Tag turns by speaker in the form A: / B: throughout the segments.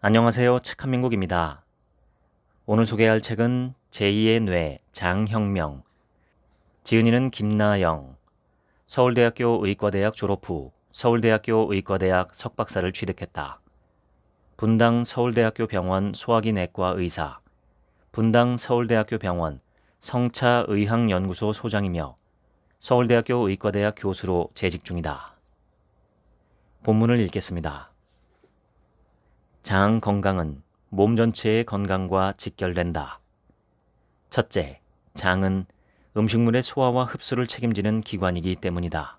A: 안녕하세요. 책한민국입니다. 오늘 소개할 책은 제2의 뇌 장혁명, 지은이는 김나영, 서울대학교 의과대학 졸업 후 서울대학교 의과대학 석박사를 취득했다. 분당 서울대학교 병원 소화기 내과 의사, 분당 서울대학교 병원 성차의학연구소 소장이며 서울대학교 의과대학 교수로 재직 중이다. 본문을 읽겠습니다. 장 건강은 몸 전체의 건강과 직결된다. 첫째, 장은 음식물의 소화와 흡수를 책임지는 기관이기 때문이다.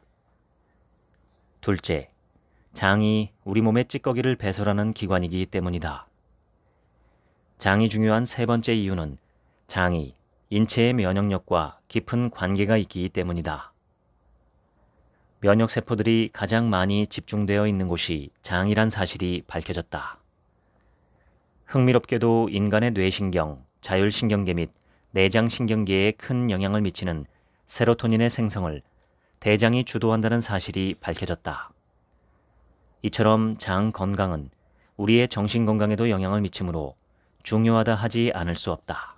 A: 둘째, 장이 우리 몸의 찌꺼기를 배설하는 기관이기 때문이다. 장이 중요한 세 번째 이유는 장이 인체의 면역력과 깊은 관계가 있기 때문이다. 면역세포들이 가장 많이 집중되어 있는 곳이 장이란 사실이 밝혀졌다. 흥미롭게도 인간의 뇌신경, 자율신경계 및 내장신경계에 큰 영향을 미치는 세로토닌의 생성을 대장이 주도한다는 사실이 밝혀졌다. 이처럼 장 건강은 우리의 정신 건강에도 영향을 미치므로 중요하다 하지 않을 수 없다.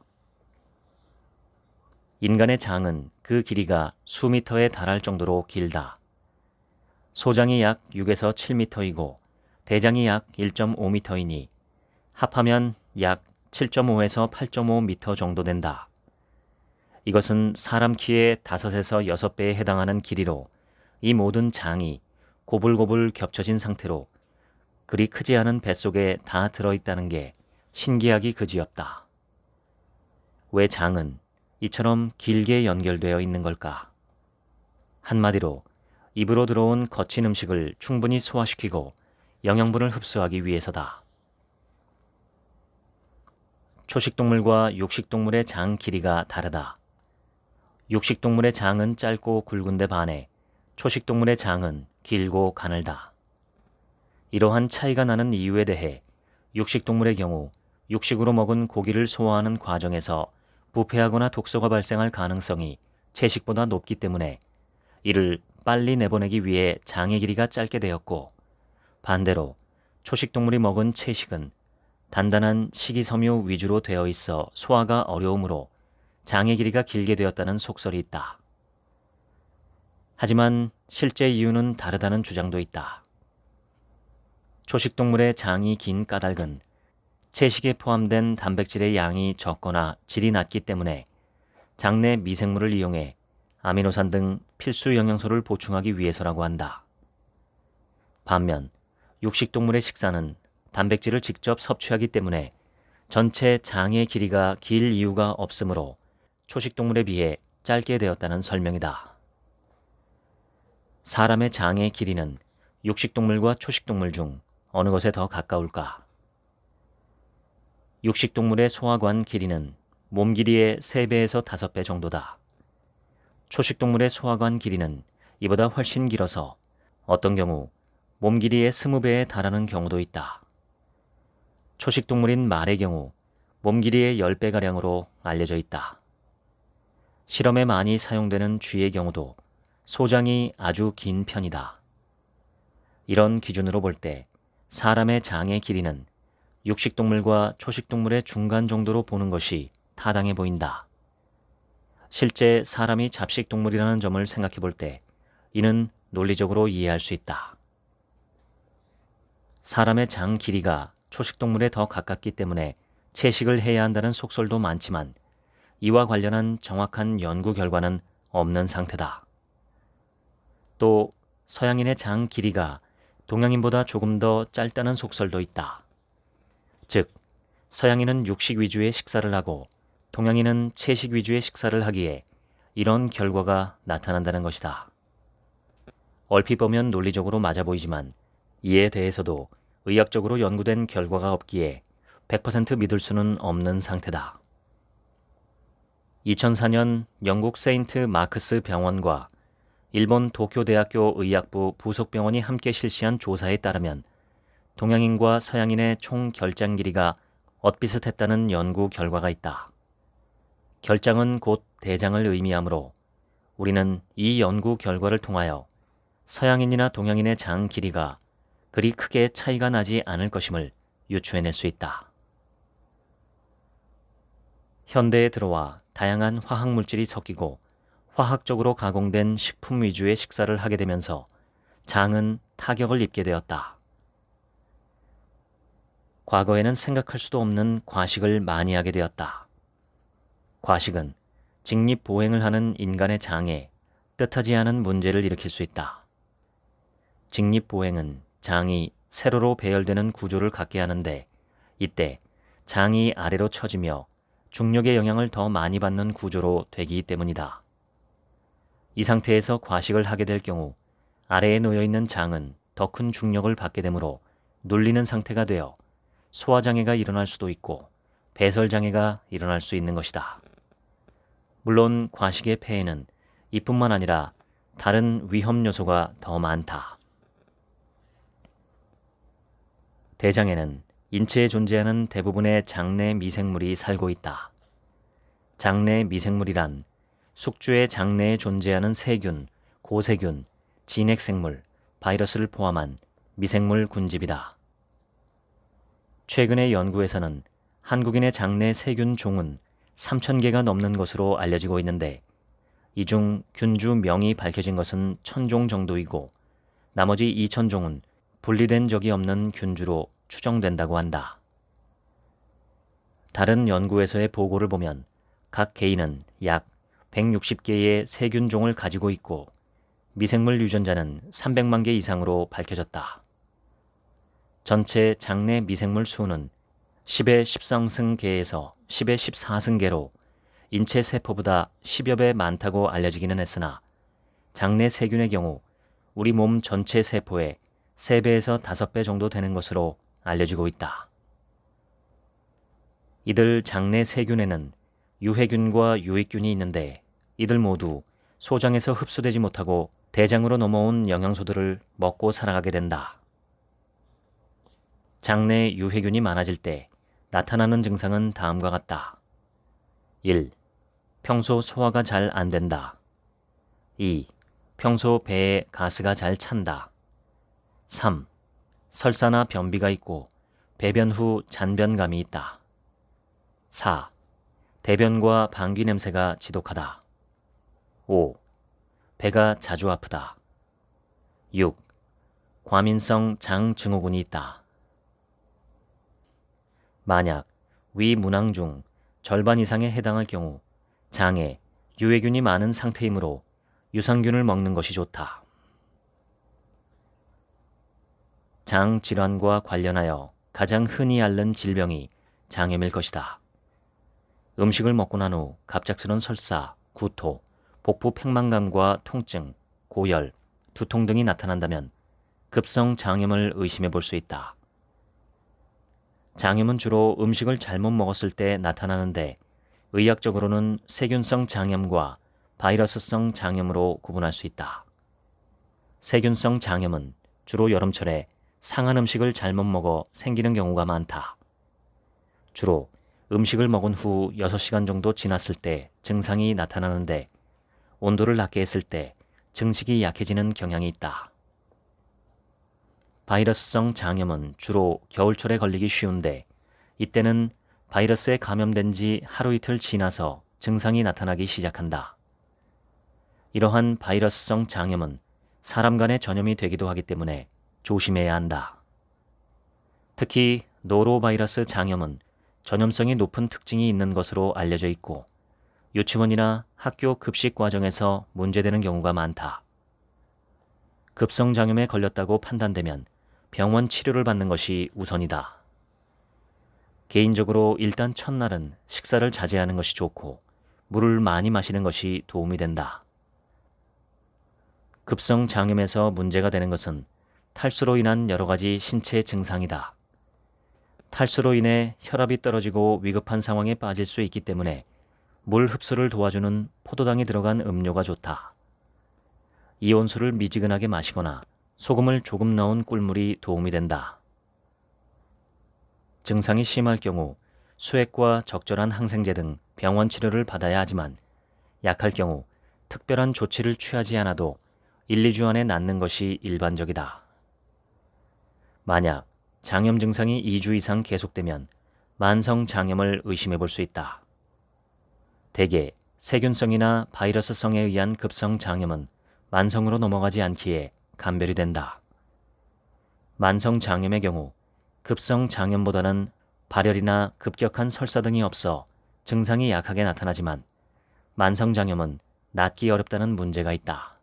A: 인간의 장은 그 길이가 수미터에 달할 정도로 길다. 소장이 약 6에서 7미터이고 대장이 약 1.5미터이니 합하면 약 7.5에서 8.5미터 정도 된다. 이것은 사람 키의 5에서 6배에 해당하는 길이로 이 모든 장이 고불고불 겹쳐진 상태로 그리 크지 않은 뱃속에 다 들어있다는 게 신기하기 그지없다. 왜 장은 이처럼 길게 연결되어 있는 걸까? 한마디로 입으로 들어온 거친 음식을 충분히 소화시키고 영양분을 흡수하기 위해서다. 초식동물과 육식동물의 장 길이가 다르다. 육식동물의 장은 짧고 굵은데 반해 초식동물의 장은 길고 가늘다. 이러한 차이가 나는 이유에 대해 육식동물의 경우 육식으로 먹은 고기를 소화하는 과정에서 부패하거나 독소가 발생할 가능성이 채식보다 높기 때문에 이를 빨리 내보내기 위해 장의 길이가 짧게 되었고, 반대로 초식동물이 먹은 채식은 단단한 식이섬유 위주로 되어 있어 소화가 어려우므로 장의 길이가 길게 되었다는 속설이 있다. 하지만 실제 이유는 다르다는 주장도 있다. 초식동물의 장이 긴 까닭은 채식에 포함된 단백질의 양이 적거나 질이 낮기 때문에 장내 미생물을 이용해 아미노산 등 필수 영양소를 보충하기 위해서라고 한다. 반면 육식동물의 식사는 단백질을 직접 섭취하기 때문에 전체 장의 길이가 길 이유가 없으므로 초식동물에 비해 짧게 되었다는 설명이다. 사람의 장의 길이는 육식동물과 초식동물 중 어느 것에 더 가까울까? 육식동물의 소화관 길이는 몸 길이의 3배에서 5배 정도다. 초식동물의 소화관 길이는 이보다 훨씬 길어서 어떤 경우 몸 길이의 20배에 달하는 경우도 있다. 초식동물인 말의 경우 몸 길이의 10배가량으로 알려져 있다. 실험에 많이 사용되는 쥐의 경우도 소장이 아주 긴 편이다. 이런 기준으로 볼 때 사람의 장의 길이는 육식동물과 초식동물의 중간 정도로 보는 것이 타당해 보인다. 실제 사람이 잡식동물이라는 점을 생각해 볼 때 이는 논리적으로 이해할 수 있다. 사람의 장 길이가 초식동물에 더 가깝기 때문에 채식을 해야 한다는 속설도 많지만 이와 관련한 정확한 연구 결과는 없는 상태다. 또 서양인의 장 길이가 동양인보다 조금 더 짧다는 속설도 있다. 즉, 서양인은 육식 위주의 식사를 하고 동양인은 채식 위주의 식사를 하기에 이런 결과가 나타난다는 것이다. 얼핏 보면 논리적으로 맞아 보이지만 이에 대해서도 의학적으로 연구된 결과가 없기에 100% 믿을 수는 없는 상태다. 2004년 영국 세인트 마크스 병원과 일본 도쿄대학교 의학부 부속병원이 함께 실시한 조사에 따르면 동양인과 서양인의 총 결장 길이가 엇비슷했다는 연구 결과가 있다. 결장은 곧 대장을 의미하므로 우리는 이 연구 결과를 통하여 서양인이나 동양인의 장 길이가 그리 크게 차이가 나지 않을 것임을 유추해낼 수 있다. 현대에 들어와 다양한 화학물질이 섞이고 화학적으로 가공된 식품 위주의 식사를 하게 되면서 장은 타격을 입게 되었다. 과거에는 생각할 수도 없는 과식을 많이 하게 되었다. 과식은 직립보행을 하는 인간의 장에 뜻하지 않은 문제를 일으킬 수 있다. 직립보행은 장이 세로로 배열되는 구조를 갖게 하는데 이때 장이 아래로 처지며 중력의 영향을 더 많이 받는 구조로 되기 때문이다. 이 상태에서 과식을 하게 될 경우 아래에 놓여있는 장은 더 큰 중력을 받게 되므로 눌리는 상태가 되어 소화장애가 일어날 수도 있고 배설장애가 일어날 수 있는 것이다. 물론 과식의 폐해는 이뿐만 아니라 다른 위험 요소가 더 많다. 대장에는 인체에 존재하는 대부분의 장내 미생물이 살고 있다. 장내 미생물이란 숙주의 장내에 존재하는 세균, 고세균, 진핵생물, 바이러스를 포함한 미생물 군집이다. 최근의 연구에서는 한국인의 장내 세균 종은 3,000개가 넘는 것으로 알려지고 있는데 이 중 균주 명이 밝혀진 것은 1,000종 정도이고 나머지 2,000종은 분리된 적이 없는 균주로 추정된다고 한다. 다른 연구에서의 보고를 보면 각 개인은 약 160개의 세균종을 가지고 있고 미생물 유전자는 300만 개 이상으로 밝혀졌다. 전체 장내 미생물 수는 10의 13승계에서 10의 14승계로 인체 세포보다 10여 배 많다고 알려지기는 했으나 장내 세균의 경우 우리 몸 전체 세포의 3배에서 5배 정도 되는 것으로 알려지고 있다. 이들 장내 세균에는 유해균과 유익균이 있는데 이들 모두 소장에서 흡수되지 못하고 대장으로 넘어온 영양소들을 먹고 살아가게 된다. 장내 유해균이 많아질 때 나타나는 증상은 다음과 같다. 1. 평소 소화가 잘 안 된다. 2. 평소 배에 가스가 잘 찬다. 3. 설사나 변비가 있고 배변 후 잔변감이 있다. 4. 대변과 방귀 냄새가 지독하다. 5. 배가 자주 아프다. 6. 과민성 장 증후군이 있다. 만약 위 문항 중 절반 이상에 해당할 경우 장에 유해균이 많은 상태이므로 유산균을 먹는 것이 좋다. 장 질환과 관련하여 가장 흔히 앓는 질병이 장염일 것이다. 음식을 먹고 난 후 갑작스런 설사, 구토, 복부 팽만감과 통증, 고열, 두통 등이 나타난다면 급성 장염을 의심해 볼 수 있다. 장염은 주로 음식을 잘못 먹었을 때 나타나는데 의학적으로는 세균성 장염과 바이러스성 장염으로 구분할 수 있다. 세균성 장염은 주로 여름철에 상한 음식을 잘못 먹어 생기는 경우가 많다. 주로 음식을 먹은 후 6시간 정도 지났을 때 증상이 나타나는데 온도를 낮게 했을 때 증식이 약해지는 경향이 있다. 바이러스성 장염은 주로 겨울철에 걸리기 쉬운데 이때는 바이러스에 감염된 지 하루 이틀 지나서 증상이 나타나기 시작한다. 이러한 바이러스성 장염은 사람 간에 전염이 되기도 하기 때문에 조심해야 한다. 특히 노로바이러스 장염은 전염성이 높은 특징이 있는 것으로 알려져 있고 유치원이나 학교 급식 과정에서 문제되는 경우가 많다. 급성 장염에 걸렸다고 판단되면 병원 치료를 받는 것이 우선이다. 개인적으로 일단 첫날은 식사를 자제하는 것이 좋고 물을 많이 마시는 것이 도움이 된다. 급성 장염에서 문제가 되는 것은 탈수로 인한 여러 가지 신체 증상이다. 탈수로 인해 혈압이 떨어지고 위급한 상황에 빠질 수 있기 때문에 물 흡수를 도와주는 포도당이 들어간 음료가 좋다. 이온수를 미지근하게 마시거나 소금을 조금 넣은 꿀물이 도움이 된다. 증상이 심할 경우 수액과 적절한 항생제 등 병원 치료를 받아야 하지만 약할 경우 특별한 조치를 취하지 않아도 1, 2주 안에 낫는 것이 일반적이다. 만약 장염 증상이 2주 이상 계속되면 만성 장염을 의심해 볼 수 있다. 대개 세균성이나 바이러스성에 의한 급성 장염은 만성으로 넘어가지 않기에 감별이 된다. 만성 장염의 경우 급성 장염보다는 발열이나 급격한 설사 등이 없어 증상이 약하게 나타나지만 만성 장염은 낫기 어렵다는 문제가 있다.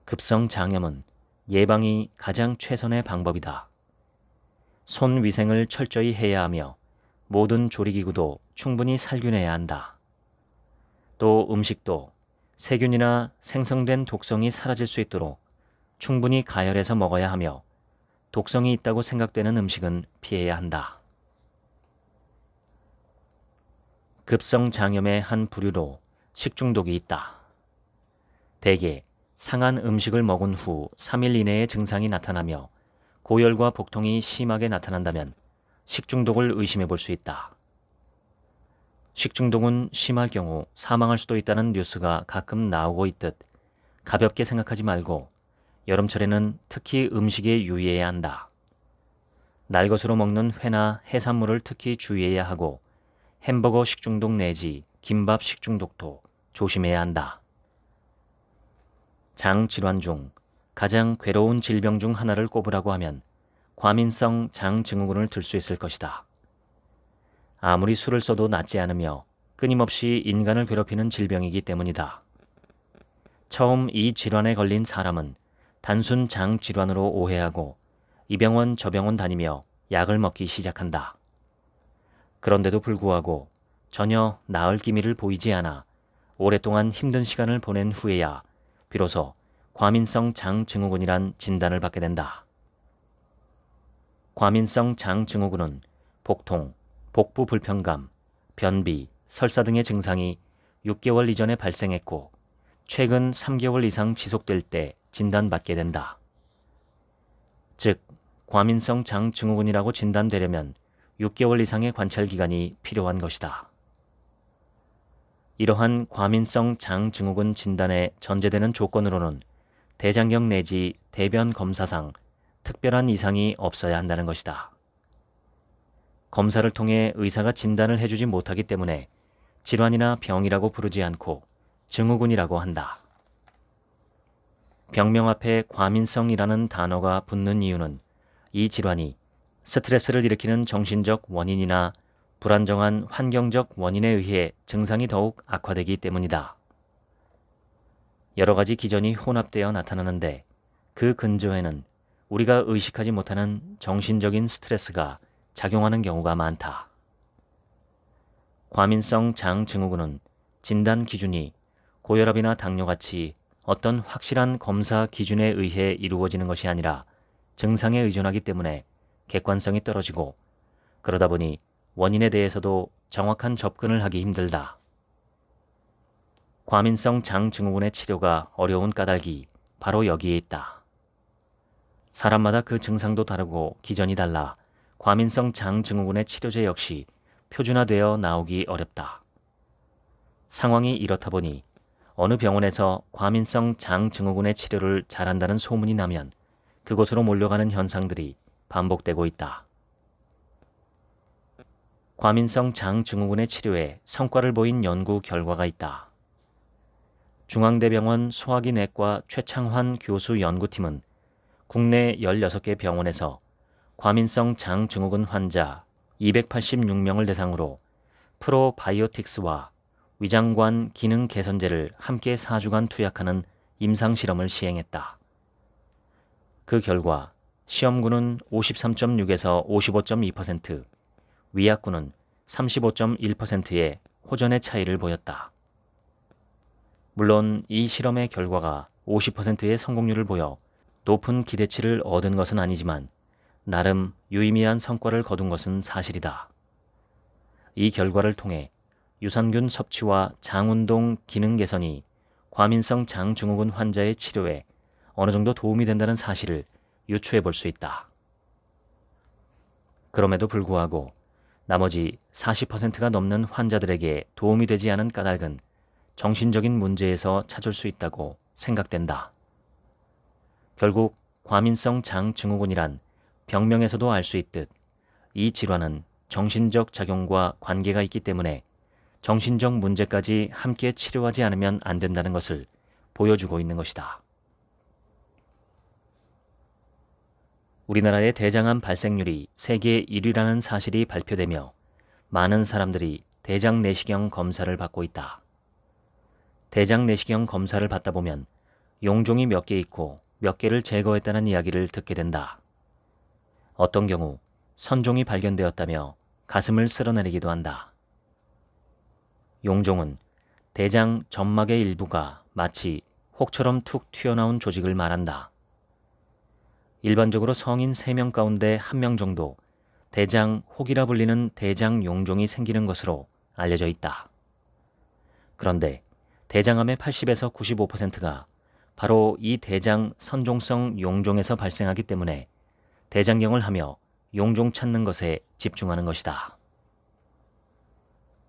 A: 급성 장염은 예방이 가장 최선의 방법이다. 손 위생을 철저히 해야 하며 모든 조리기구도 충분히 살균해야 한다. 또 음식도 세균이나 생성된 독성이 사라질 수 있도록 충분히 가열해서 먹어야 하며 독성이 있다고 생각되는 음식은 피해야 한다. 급성 장염의 한 부류로 식중독이 있다. 대개 상한 음식을 먹은 후 3일 이내에 증상이 나타나며 고열과 복통이 심하게 나타난다면 식중독을 의심해 볼 수 있다. 식중독은 심할 경우 사망할 수도 있다는 뉴스가 가끔 나오고 있듯 가볍게 생각하지 말고 여름철에는 특히 음식에 유의해야 한다. 날것으로 먹는 회나 해산물을 특히 주의해야 하고 햄버거 식중독 내지 김밥 식중독도 조심해야 한다. 장 질환 중 가장 괴로운 질병 중 하나를 꼽으라고 하면 과민성 장 증후군을 들 수 있을 것이다. 아무리 술을 써도 낫지 않으며 끊임없이 인간을 괴롭히는 질병이기 때문이다. 처음 이 질환에 걸린 사람은 단순 장 질환으로 오해하고 이 병원 저 병원 다니며 약을 먹기 시작한다. 그런데도 불구하고 전혀 나을 기미를 보이지 않아 오랫동안 힘든 시간을 보낸 후에야 비로소 과민성 장 증후군이란 진단을 받게 된다. 과민성 장 증후군은 복통, 복부 불편감, 변비, 설사 등의 증상이 6개월 이전에 발생했고 최근 3개월 이상 지속될 때 진단받게 된다. 즉, 과민성 장 증후군이라고 진단되려면 6개월 이상의 관찰 기간이 필요한 것이다. 이러한 과민성 장 증후군 진단에 전제되는 조건으로는 대장경 내지 대변 검사상 특별한 이상이 없어야 한다는 것이다. 검사를 통해 의사가 진단을 해주지 못하기 때문에 질환이나 병이라고 부르지 않고 증후군이라고 한다. 병명 앞에 과민성이라는 단어가 붙는 이유는 이 질환이 스트레스를 일으키는 정신적 원인이나 불안정한 환경적 원인에 의해 증상이 더욱 악화되기 때문이다. 여러 가지 기전이 혼합되어 나타나는데 그 근저에는 우리가 의식하지 못하는 정신적인 스트레스가 작용하는 경우가 많다. 과민성 장 증후군은 진단 기준이 고혈압이나 당뇨같이 어떤 확실한 검사 기준에 의해 이루어지는 것이 아니라 증상에 의존하기 때문에 객관성이 떨어지고 그러다 보니 원인에 대해서도 정확한 접근을 하기 힘들다. 과민성 장 증후군의 치료가 어려운 까닭이 바로 여기에 있다. 사람마다 그 증상도 다르고 기전이 달라 과민성 장 증후군의 치료제 역시 표준화되어 나오기 어렵다. 상황이 이렇다 보니 어느 병원에서 과민성 장 증후군의 치료를 잘한다는 소문이 나면 그곳으로 몰려가는 현상들이 반복되고 있다. 과민성 장 증후군의 치료에 성과를 보인 연구 결과가 있다. 중앙대병원 소화기 내과 최창환 교수 연구팀은 국내 16개 병원에서 과민성 장 증후군 환자 286명을 대상으로 프로바이오틱스와 위장관 기능 개선제를 함께 4주간 투약하는 임상실험을 시행했다. 그 결과 시험군은 53.6에서 55.2%, 위약군은 35.1%의 호전의 차이를 보였다. 물론 이 실험의 결과가 50%의 성공률을 보여 높은 기대치를 얻은 것은 아니지만 나름 유의미한 성과를 거둔 것은 사실이다. 이 결과를 통해 유산균 섭취와 장운동 기능 개선이 과민성 장 증후군 환자의 치료에 어느 정도 도움이 된다는 사실을 유추해 볼 수 있다. 그럼에도 불구하고 나머지 40%가 넘는 환자들에게 도움이 되지 않은 까닭은 정신적인 문제에서 찾을 수 있다고 생각된다. 결국 과민성 장 증후군이란 병명에서도 알 수 있듯 이 질환은 정신적 작용과 관계가 있기 때문에 정신적 문제까지 함께 치료하지 않으면 안 된다는 것을 보여주고 있는 것이다. 우리나라의 대장암 발생률이 세계 1위라는 사실이 발표되며 많은 사람들이 대장 내시경 검사를 받고 있다. 대장 내시경 검사를 받다 보면 용종이 몇 개 있고 몇 개를 제거했다는 이야기를 듣게 된다. 어떤 경우 선종이 발견되었다며 가슴을 쓸어내리기도 한다. 용종은 대장 점막의 일부가 마치 혹처럼 툭 튀어나온 조직을 말한다. 일반적으로 성인 3명 가운데 1명 정도 대장 혹이라 불리는 대장 용종이 생기는 것으로 알려져 있다. 그런데 대장암의 80에서 95%가 바로 이 대장 선종성 용종에서 발생하기 때문에 대장경을 하며 용종 찾는 것에 집중하는 것이다.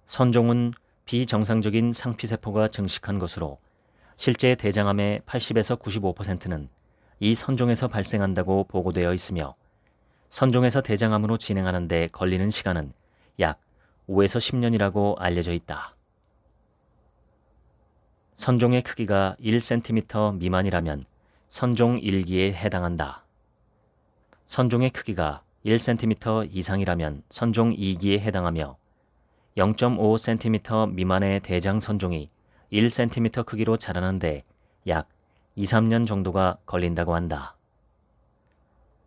A: 선종은 비정상적인 상피세포가 증식한 것으로 실제 대장암의 80에서 95%는 이 선종에서 발생한다고 보고되어 있으며 선종에서 대장암으로 진행하는 데 걸리는 시간은 약 5에서 10년이라고 알려져 있다. 선종의 크기가 1cm 미만이라면 선종 1기에 해당한다. 선종의 크기가 1cm 이상이라면 선종 2기에 해당하며 0.5cm 미만의 대장 선종이 1cm 크기로 자라는데 약 2, 3년 정도가 걸린다고 한다.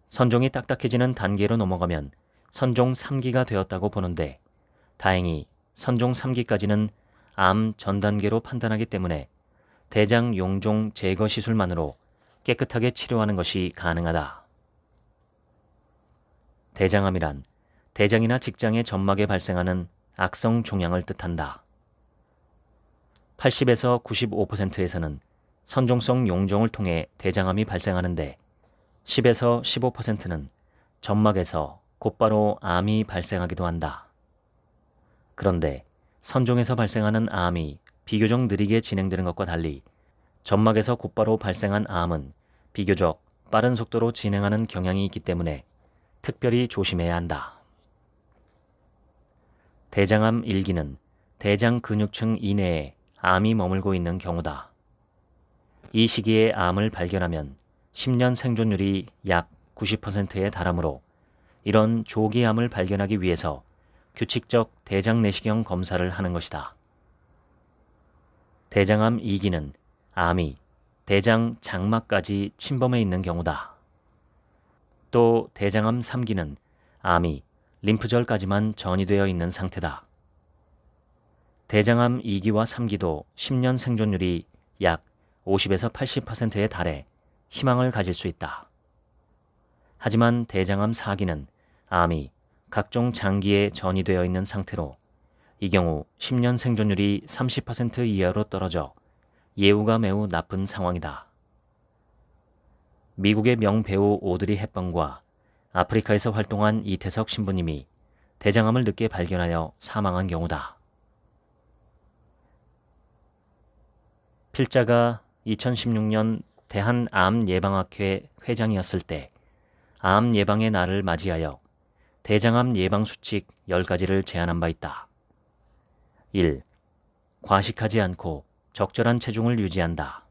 A: 선종이 딱딱해지는 단계로 넘어가면 선종 3기가 되었다고 보는데 다행히 선종 3기까지는 암 전 단계로 판단하기 때문에 대장 용종 제거 시술만으로 깨끗하게 치료하는 것이 가능하다. 대장암이란 대장이나 직장의 점막에 발생하는 악성 종양을 뜻한다. 80에서 95%에서는 선종성 용종을 통해 대장암이 발생하는데 10에서 15%는 점막에서 곧바로 암이 발생하기도 한다. 그런데 선종에서 발생하는 암이 비교적 느리게 진행되는 것과 달리 점막에서 곧바로 발생한 암은 비교적 빠른 속도로 진행하는 경향이 있기 때문에 특별히 조심해야 한다. 대장암 1기는 대장 근육층 이내에 암이 머물고 있는 경우다. 이 시기에 암을 발견하면 10년 생존율이 약 90%에 달하므로 이런 조기암을 발견하기 위해서 규칙적 대장 내시경 검사를 하는 것이다. 대장암 2기는 암이 대장 장막까지 침범해 있는 경우다. 또 대장암 3기는 암이 림프절까지만 전이되어 있는 상태다. 대장암 2기와 3기도 10년 생존율이 약 50에서 80%에 달해 희망을 가질 수 있다. 하지만 대장암 4기는 암이 각종 장기에 전이되어 있는 상태로 이 경우 10년 생존율이 30% 이하로 떨어져 예후가 매우 나쁜 상황이다. 미국의 명배우 오드리 헵번과 아프리카에서 활동한 이태석 신부님이 대장암을 늦게 발견하여 사망한 경우다. 필자가 2016년 대한암예방학회 회장이었을 때 암 예방의 날을 맞이하여 대장암 예방 수칙 10가지를 제안한 바 있다. 1. 과식하지 않고 적절한 체중을 유지한다.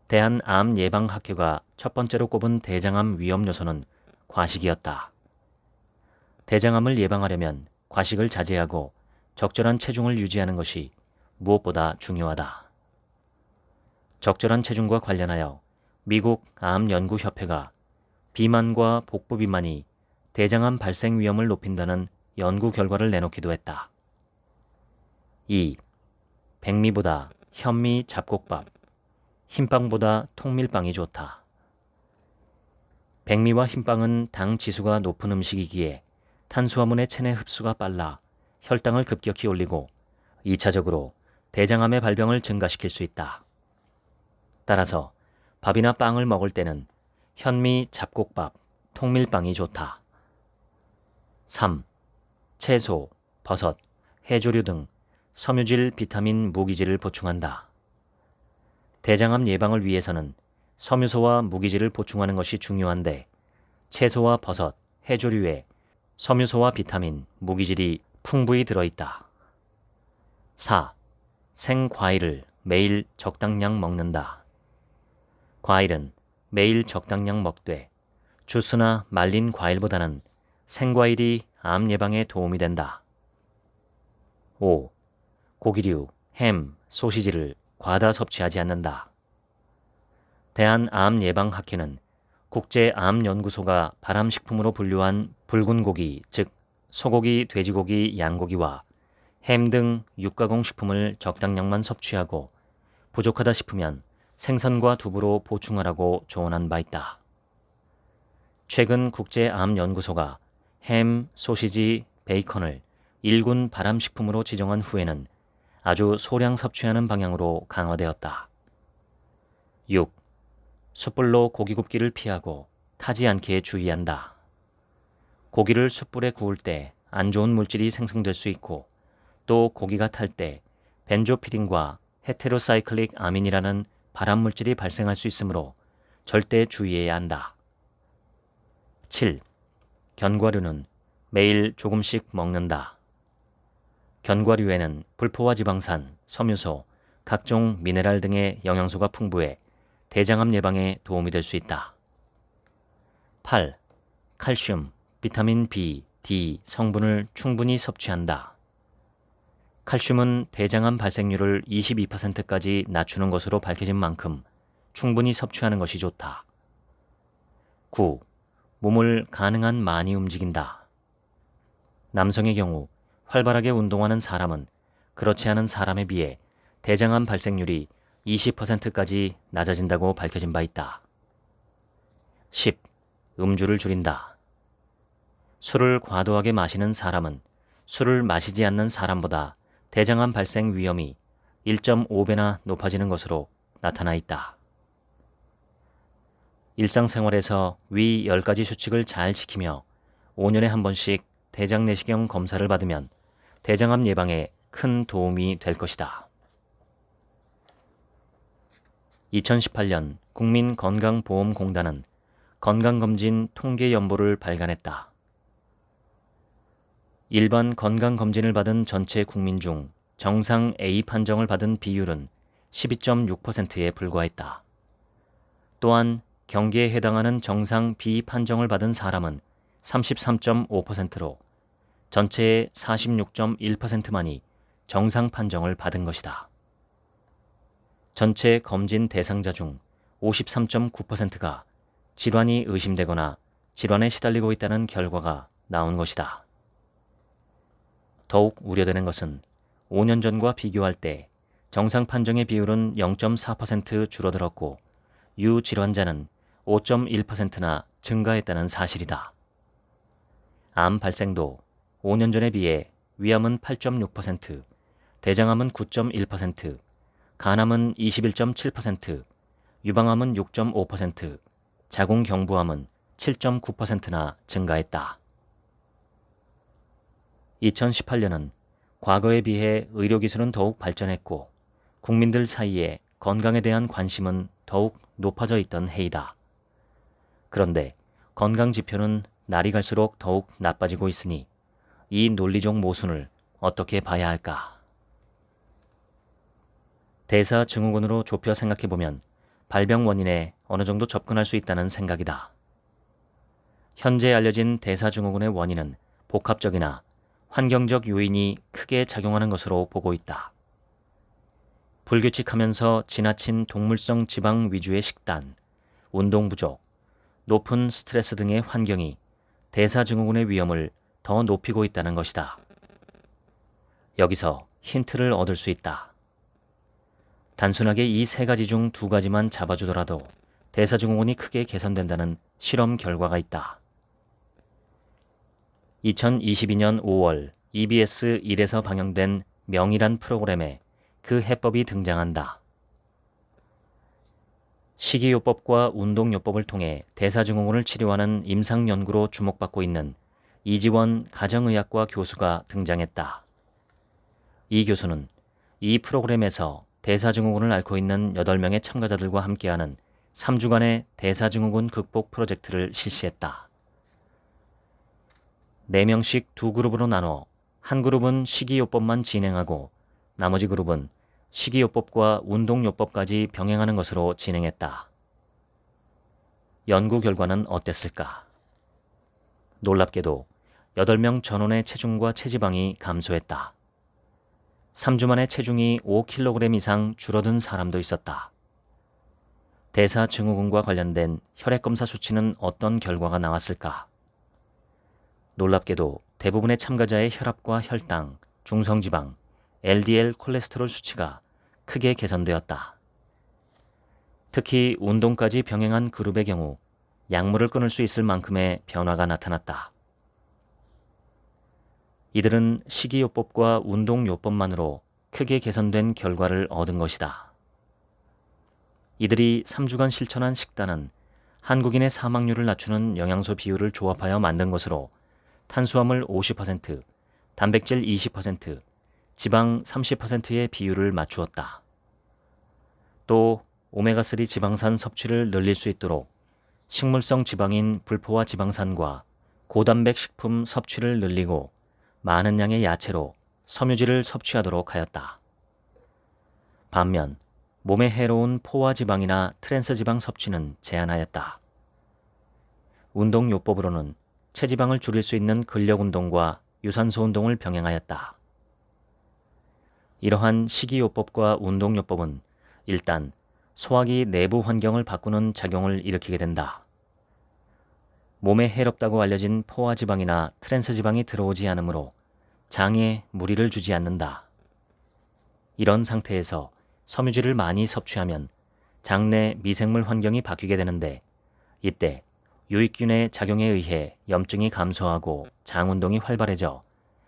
A: 대한암예방학회가 첫 번째로 꼽은 대장암 위험 요소는 과식이었다. 대장암을 예방하려면 과식을 자제하고 적절한 체중을 유지하는 것이 무엇보다 중요하다. 적절한 체중과 관련하여 미국 암연구협회가 비만과 복부 비만이 대장암 발생 위험을 높인다는 연구 결과를 내놓기도 했다. 2. 백미보다 현미 잡곡밥, 흰빵보다 통밀빵이 좋다. 백미와 흰빵은 당 지수가 높은 음식이기에 탄수화물의 체내 흡수가 빨라 혈당을 급격히 올리고 2차적으로 대장암의 발병을 증가시킬 수 있다. 따라서 밥이나 빵을 먹을 때는 현미 잡곡밥, 통밀빵이 좋다. 3. 채소, 버섯, 해조류 등 섬유질, 비타민, 무기질을 보충한다. 대장암 예방을 위해서는 섬유소와 무기질을 보충하는 것이 중요한데 채소와 버섯, 해조류에 섬유소와 비타민, 무기질이 풍부히 들어있다. 4. 생과일을 매일 적당량 먹는다. 과일은 매일 적당량 먹되 주스나 말린 과일보다는 생과일이 암 예방에 도움이 된다. 5. 고기류, 햄, 소시지를 과다 섭취하지 않는다. 대한암예방학회는 국제암연구소가 발암식품으로 분류한 붉은 고기, 즉 소고기, 돼지고기, 양고기와 햄 등 육가공 식품을 적당량만 섭취하고 부족하다 싶으면 생선과 두부로 보충하라고 조언한 바 있다. 최근 국제암연구소가 햄, 소시지, 베이컨을 1군 발암식품으로 지정한 후에는 아주 소량 섭취하는 방향으로 강화되었다. 6. 숯불로 고기 굽기를 피하고 타지 않게 주의한다. 고기를 숯불에 구울 때 안 좋은 물질이 생성될 수 있고 또 고기가 탈 때 벤조피린과 헤테로사이클릭 아민이라는 발암물질이 발생할 수 있으므로 절대 주의해야 한다. 7. 견과류는 매일 조금씩 먹는다. 견과류에는 불포화 지방산, 섬유소, 각종 미네랄 등의 영양소가 풍부해 대장암 예방에 도움이 될 수 있다. 8. 칼슘, 비타민 B, D 성분을 충분히 섭취한다. 칼슘은 대장암 발생률을 22%까지 낮추는 것으로 밝혀진 만큼 충분히 섭취하는 것이 좋다. 9. 몸을 가능한 많이 움직인다. 남성의 경우 활발하게 운동하는 사람은 그렇지 않은 사람에 비해 대장암 발생률이 20%까지 낮아진다고 밝혀진 바 있다. 10. 음주를 줄인다. 술을 과도하게 마시는 사람은 술을 마시지 않는 사람보다 대장암 발생 위험이 1.5배나 높아지는 것으로 나타나 있다. 일상생활에서 위 10가지 수칙을 잘 지키며 5년에 한 번씩 대장 내시경 검사를 받으면 대장암 예방에 큰 도움이 될 것이다. 2018년 국민건강보험공단은 건강검진 통계 연보를 발간했다. 일반 건강검진을 받은 전체 국민 중 정상 A 판정을 받은 비율은 12.6%에 불과했다. 또한 경계에 해당하는 정상 B 판정을 받은 사람은 33.5%로 전체의 46.1%만이 정상 판정을 받은 것이다. 전체 검진 대상자 중 53.9%가 질환이 의심되거나 질환에 시달리고 있다는 결과가 나온 것이다. 더욱 우려되는 것은 5년 전과 비교할 때 정상 판정의 비율은 0.4% 줄어들었고 유질환자는 5.1%나 증가했다는 사실이다. 암 발생도 5년 전에 비해 위암은 8.6%, 대장암은 9.1%, 간암은 21.7%, 유방암은 6.5%, 자궁경부암은 7.9%나 증가했다. 2018년은 과거에 비해 의료기술은 더욱 발전했고 국민들 사이에 건강에 대한 관심은 더욱 높아져 있던 해이다. 그런데 건강 지표는 날이 갈수록 더욱 나빠지고 있으니 이 논리적 모순을 어떻게 봐야 할까? 대사증후군으로 좁혀 생각해보면 발병 원인에 어느 정도 접근할 수 있다는 생각이다. 현재 알려진 대사증후군의 원인은 복합적이나 환경적 요인이 크게 작용하는 것으로 보고 있다. 불규칙하면서 지나친 동물성 지방 위주의 식단, 운동 부족, 높은 스트레스 등의 환경이 대사증후군의 위험을 더 높이고 있다는 것이다. 여기서 힌트를 얻을 수 있다. 단순하게 이 3가지 중 2가지만 잡아주더라도 대사증후군이 크게 개선된다는 실험 결과가 있다. 2022년 5월 EBS 1에서 방영된 명이란 프로그램에 그 해법이 등장한다. 식이요법과 운동요법을 통해 대사증후군을 치료하는 임상연구로 주목받고 있는 이지원 가정의학과 교수가 등장했다. 이 교수는 이 프로그램에서 대사증후군을 앓고 있는 8명의 참가자들과 함께하는 3주간의 대사증후군 극복 프로젝트를 실시했다. 4명씩 두 그룹으로 나눠 한 그룹은 식이요법만 진행하고 나머지 그룹은 식이요법과 운동요법까지 병행하는 것으로 진행했다. 연구 결과는 어땠을까? 놀랍게도 8명 전원의 체중과 체지방이 감소했다. 3주 만에 체중이 5kg 이상 줄어든 사람도 있었다. 대사증후군과 관련된 혈액검사 수치는 어떤 결과가 나왔을까? 놀랍게도 대부분의 참가자의 혈압과 혈당, 중성지방, LDL 콜레스테롤 수치가 크게 개선되었다. 특히 운동까지 병행한 그룹의 경우 약물을 끊을 수 있을 만큼의 변화가 나타났다. 이들은 식이요법과 운동요법만으로 크게 개선된 결과를 얻은 것이다. 이들이 3주간 실천한 식단은 한국인의 사망률을 낮추는 영양소 비율을 조합하여 만든 것으로 탄수화물 50%, 단백질 20%, 지방 30%의 비율을 맞추었다. 또 오메가3 지방산 섭취를 늘릴 수 있도록 식물성 지방인 불포화 지방산과 고단백 식품 섭취를 늘리고 많은 양의 야채로 섬유질을 섭취하도록 하였다. 반면 몸에 해로운 포화 지방이나 트랜스 지방 섭취는 제한하였다. 운동요법으로는 체지방을 줄일 수 있는 근력 운동과 유산소 운동을 병행하였다. 이러한 식이요법과 운동요법은 일단 소화기 내부 환경을 바꾸는 작용을 일으키게 된다. 몸에 해롭다고 알려진 포화지방이나 트랜스지방이 들어오지 않으므로 장에 무리를 주지 않는다. 이런 상태에서 섬유질을 많이 섭취하면 장내 미생물 환경이 바뀌게 되는데 이때 유익균의 작용에 의해 염증이 감소하고 장 운동이 활발해져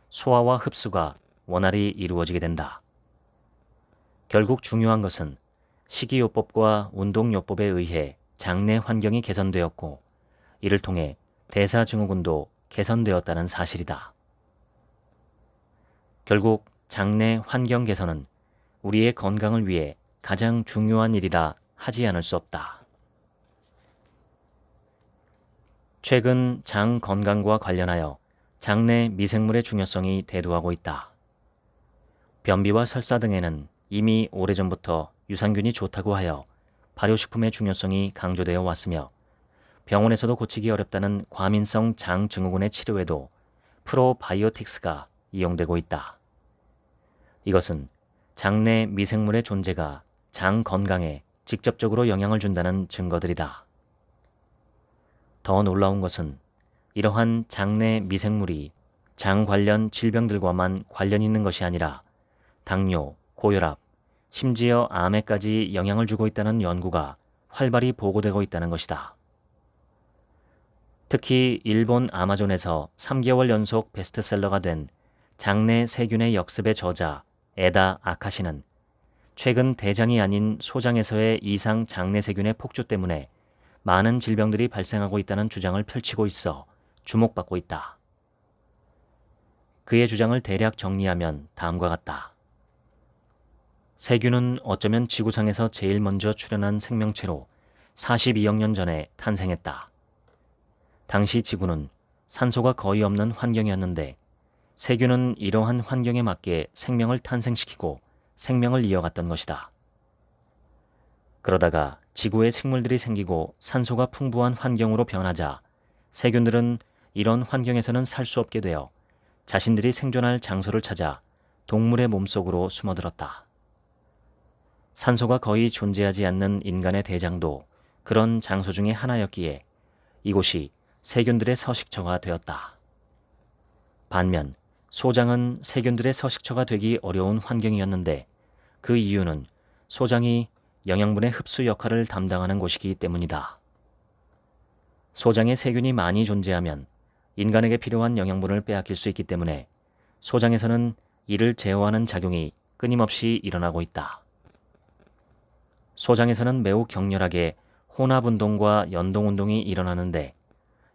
A: 소화와 흡수가 원활히 이루어지게 된다. 결국 중요한 것은 식이요법과 운동요법에 의해 장내 환경이 개선되었고 이를 통해 대사증후군도 개선되었다는 사실이다. 결국 장내 환경 개선은 우리의 건강을 위해 가장 중요한 일이라 하지 않을 수 없다. 최근 장 건강과 관련하여 장내 미생물의 중요성이 대두하고 있다. 변비와 설사 등에는 이미 오래전부터 유산균이 좋다고 하여 발효식품의 중요성이 강조되어 왔으며 병원에서도 고치기 어렵다는 과민성 장 증후군의 치료에도 프로바이오틱스가 이용되고 있다. 이것은 장내 미생물의 존재가 장 건강에 직접적으로 영향을 준다는 증거들이다. 더 놀라운 것은 이러한 장내 미생물이 장 관련 질병들과만 관련이 있는 것이 아니라 당뇨, 고혈압, 심지어 암에까지 영향을 주고 있다는 연구가 활발히 보고되고 있다는 것이다. 특히 일본 아마존에서 3개월 연속 베스트셀러가 된 장내 세균의 역습의 저자 에다 아카시는 최근 대장이 아닌 소장에서의 이상 장내 세균의 폭주 때문에 많은 질병들이 발생하고 있다는 주장을 펼치고 있어 주목받고 있다. 그의 주장을 대략 정리하면 다음과 같다. 세균은 어쩌면 지구상에서 제일 먼저 출현한 생명체로 42억 년 전에 탄생했다. 당시 지구는 산소가 거의 없는 환경이었는데 세균은 이러한 환경에 맞게 생명을 탄생시키고 생명을 이어갔던 것이다. 그러다가 지구에 식물들이 생기고 산소가 풍부한 환경으로 변하자 세균들은 이런 환경에서는 살 수 없게 되어 자신들이 생존할 장소를 찾아 동물의 몸속으로 숨어들었다. 산소가 거의 존재하지 않는 인간의 대장도 그런 장소 중의 하나였기에 이곳이 세균들의 서식처가 되었다. 반면 소장은 세균들의 서식처가 되기 어려운 환경이었는데 그 이유는 소장이 영양분의 흡수 역할을 담당하는 곳이기 때문이다. 소장에 세균이 많이 존재하면 인간에게 필요한 영양분을 빼앗길 수 있기 때문에 소장에서는 이를 제어하는 작용이 끊임없이 일어나고 있다. 소장에서는 매우 격렬하게 혼합운동과 연동운동이 일어나는데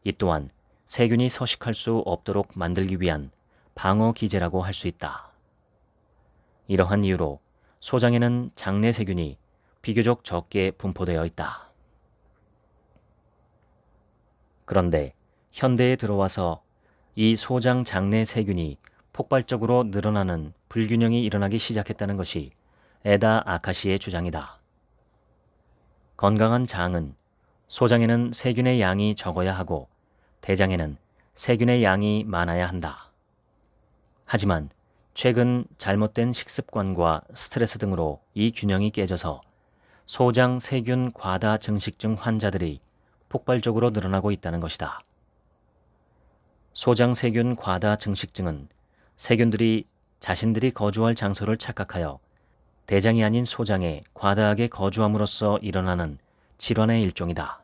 A: 이 또한 세균이 서식할 수 없도록 만들기 위한 방어 기제라고 할 수 있다. 이러한 이유로 소장에는 장내 세균이 비교적 적게 분포되어 있다. 그런데 현대에 들어와서 이 소장 장내 세균이 폭발적으로 늘어나는 불균형이 일어나기 시작했다는 것이 에다 아카시의 주장이다. 건강한 장은 소장에는 세균의 양이 적어야 하고 대장에는 세균의 양이 많아야 한다. 하지만 최근 잘못된 식습관과 스트레스 등으로 이 균형이 깨져서 소장 세균 과다 증식증 환자들이 폭발적으로 늘어나고 있다는 것이다. 소장 세균 과다 증식증은 세균들이 자신들이 거주할 장소를 착각하여 대장이 아닌 소장에 과다하게 거주함으로써 일어나는 질환의 일종이다.